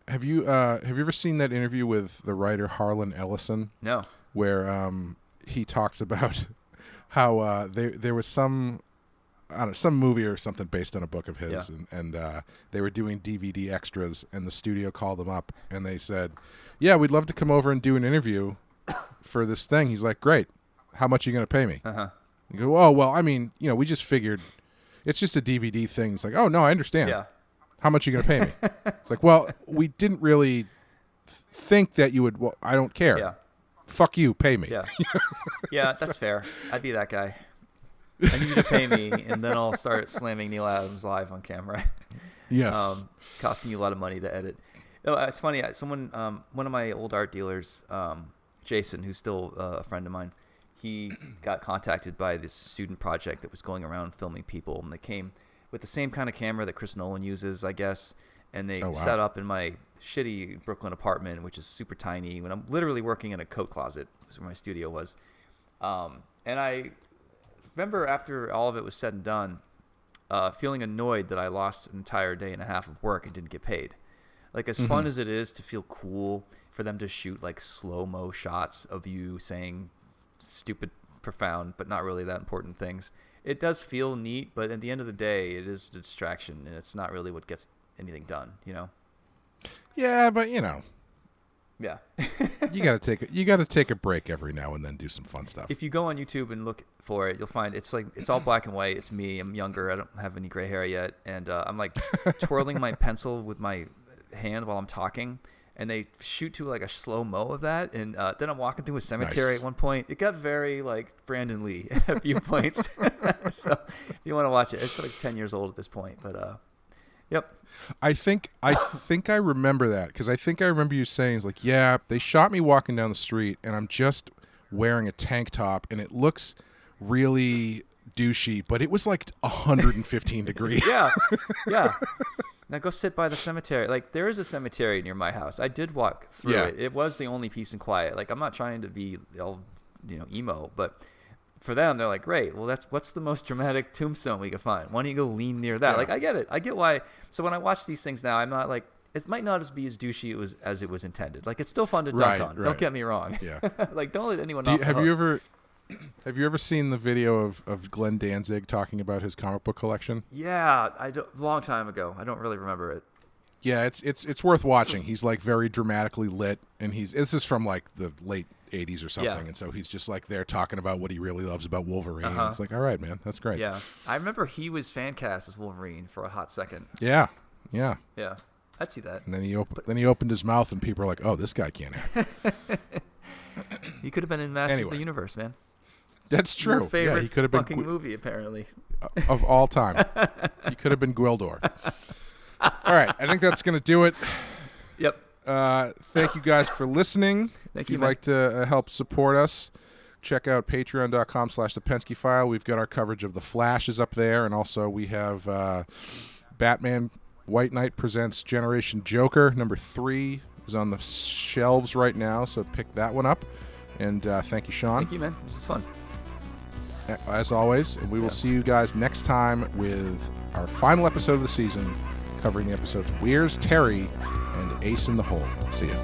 Have you ever seen that interview with the writer Harlan Ellison? No. Where he talks about how there was some movie or something based on a book of his, and they were doing DVD extras, and the studio called him up, and they said, yeah, we'd love to come over and do an interview for this thing. He's like, great. How much are you going to pay me? You go, oh, well, I mean, we just figured it's just a DVD thing. It's like, oh, no, I understand. Yeah. How much are you going to pay me? It's like, well, we didn't really think that you would. Well, I don't care. Yeah. Fuck you. Pay me. Yeah. Yeah, that's fair. I'd be that guy. I need you to pay me, and then I'll start slamming Neil Adams live on camera. Yes. Costing you a lot of money to edit. Oh, it's funny. Someone, one of my old art dealers, Jason, who's still a friend of mine, he got contacted by this student project that was going around filming people, and they came with the same kind of camera that Chris Nolan uses, I guess, and they set up in my shitty Brooklyn apartment, which is super tiny, when I'm literally working in a coat closet. That's where my studio was. And I remember after all of it was said and done, feeling annoyed that I lost an entire day and a half of work and didn't get paid. Like, as fun as it is to feel cool for them to shoot like slow-mo shots of you saying stupid, profound, but not really that important things, it does feel neat, but at the end of the day, it is a distraction, and it's not really what gets anything done, Yeah, but Yeah. You gotta take a break every now and then, do some fun stuff. If you go on YouTube and look for it, you'll find it's all black and white. It's me. I'm younger. I don't have any gray hair yet, and I'm like twirling my pencil with my hand while I'm talking, and they shoot to like a slow mo of that, and then I'm walking through a cemetery at one point. It got very like Brandon Lee at a few points. So if you want to watch it, it's like 10 years old at this point, but yep. I think I remember that, because I think I remember you saying, it's like, yeah, they shot me walking down the street and I'm just wearing a tank top and it looks really douchey, but it was like 115 degrees. Yeah. Now go sit by the cemetery. Like, there is a cemetery near my house. I did walk through it. It was the only peace and quiet. Like, I'm not trying to be all, emo, but for them, they're like, great. Well, what's the most dramatic tombstone we can find? Why don't you go lean near that? Yeah. Like, I get it. I get why. So when I watch these things now, I'm not like, it might not be as douchey as it was intended. Like, it's still fun to dunk on. Right. Don't get me wrong. Yeah. Like, don't let anyone off. Have you ever seen the video of Glenn Danzig talking about his comic book collection? Yeah, long time ago. I don't really remember it. Yeah, it's worth watching. He's like very dramatically lit, and this is from like the late 80s or something, and so he's just like there talking about what he really loves about Wolverine. It's like, all right, man, that's great. Yeah, I remember he was fan cast as Wolverine for a hot second. Yeah, I'd see that. And then he opened his mouth, and people are like, oh, this guy can't act. He could have been in Masters of the Universe, man. That's true. Your favorite he could have been fucking movie, apparently. Of all time. He could have been Gwildor. All right, I think that's going to do it. Yep. Thank you guys for listening. If you'd like to help support us, check out patreon.com/thepensky-file. We've got our coverage of The Flash is up there, and also we have Batman White Knight Presents Generation Joker. Number 3 is on the shelves right now, so pick that one up. And thank you, Sean. Thank you, man. This is fun. As always, we will see you guys next time with our final episode of the season, covering the episodes Weir's, Terry, and Ace in the Hole. See ya.